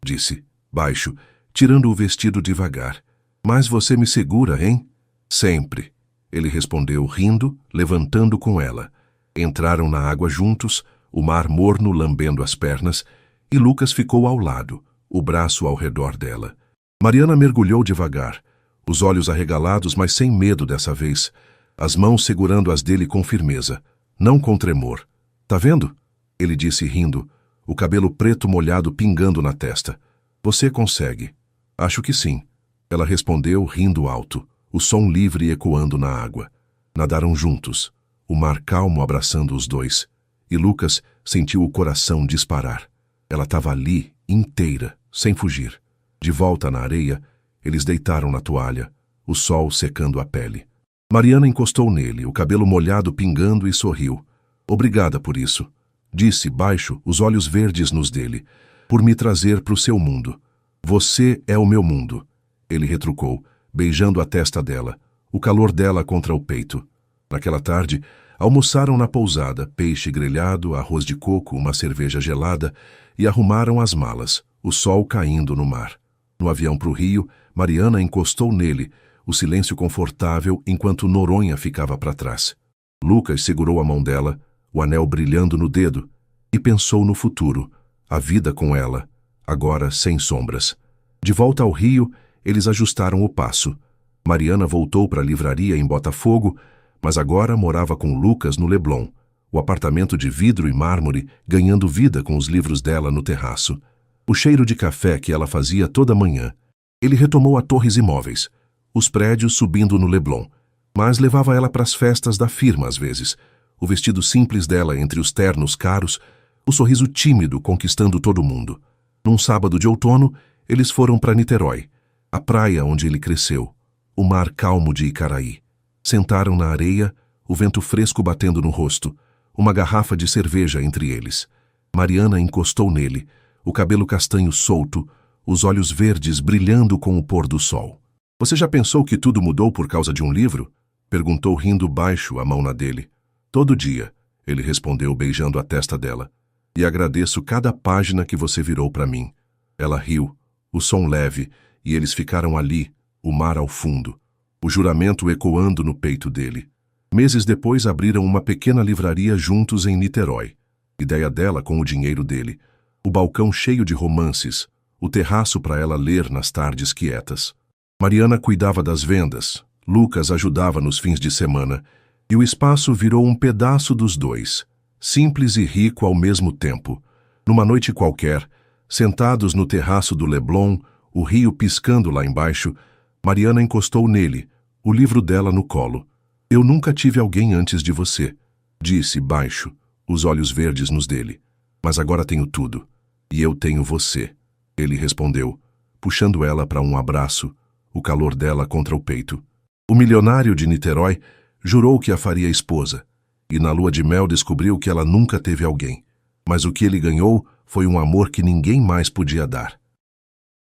disse, baixo, tirando o vestido devagar. Mas você me segura, hein? Sempre. Ele respondeu, rindo, levantando com ela. Entraram na água juntos, o mar morno lambendo as pernas, e Lucas ficou ao lado, o braço ao redor dela. Mariana mergulhou devagar, os olhos arregalados, mas sem medo dessa vez, as mãos segurando as dele com firmeza, não com tremor. Tá vendo? Ele disse rindo, o cabelo preto molhado pingando na testa. Você consegue. Acho que sim. Ela respondeu, rindo alto, o som livre ecoando na água. Nadaram juntos, o mar calmo abraçando os dois, e Lucas sentiu o coração disparar. Ela estava ali, inteira, sem fugir. De volta na areia, eles deitaram na toalha, o sol secando a pele. Mariana encostou nele, o cabelo molhado pingando, e sorriu. Obrigada por isso, disse baixo, os olhos verdes nos dele, por me trazer para o seu mundo. Você é o meu mundo, ele retrucou, beijando a testa dela, o calor dela contra o peito. Naquela tarde, almoçaram na pousada, peixe grelhado, arroz de coco, uma cerveja gelada, e arrumaram as malas, o sol caindo no mar. No avião para o Rio, Mariana encostou nele, o silêncio confortável enquanto Noronha ficava para trás. Lucas segurou a mão dela, o anel brilhando no dedo, e pensou no futuro, a vida com ela, agora sem sombras. De volta ao Rio, eles ajustaram o passo. Mariana voltou para a livraria em Botafogo, mas agora morava com Lucas no Leblon, o apartamento de vidro e mármore ganhando vida com os livros dela no terraço. O cheiro de café que ela fazia toda manhã. Ele retomou a Torres Imóveis, os prédios subindo no Leblon, mas levava ela para as festas da firma às vezes, o vestido simples dela entre os ternos caros, o sorriso tímido conquistando todo mundo. Num sábado de outono, eles foram para Niterói, a praia onde ele cresceu, o mar calmo de Icaraí. Sentaram na areia, o vento fresco batendo no rosto, uma garrafa de cerveja entre eles. Mariana encostou nele, o cabelo castanho solto, os olhos verdes brilhando com o pôr do sol. Você já pensou que tudo mudou por causa de um livro? Perguntou rindo baixo, a mão na dele. Todo dia, ele respondeu beijando a testa dela. E agradeço cada página que você virou para mim. Ela riu, o som leve, e eles ficaram ali, o mar ao fundo, o juramento ecoando no peito dele. Meses depois abriram uma pequena livraria juntos em Niterói. Ideia dela com o dinheiro dele. O balcão cheio de romances, o terraço para ela ler nas tardes quietas. Mariana cuidava das vendas, Lucas ajudava nos fins de semana, e o espaço virou um pedaço dos dois, simples e rico ao mesmo tempo. Numa noite qualquer, sentados no terraço do Leblon, o rio piscando lá embaixo, Mariana encostou nele, o livro dela no colo. Eu nunca tive alguém antes de você. Disse baixo, os olhos verdes nos dele. Mas agora tenho tudo. E eu tenho você. Ele respondeu, puxando ela para um abraço, o calor dela contra o peito. O milionário de Niterói jurou que a faria esposa, e na lua de mel descobriu que ela nunca teve alguém. Mas o que ele ganhou foi um amor que ninguém mais podia dar.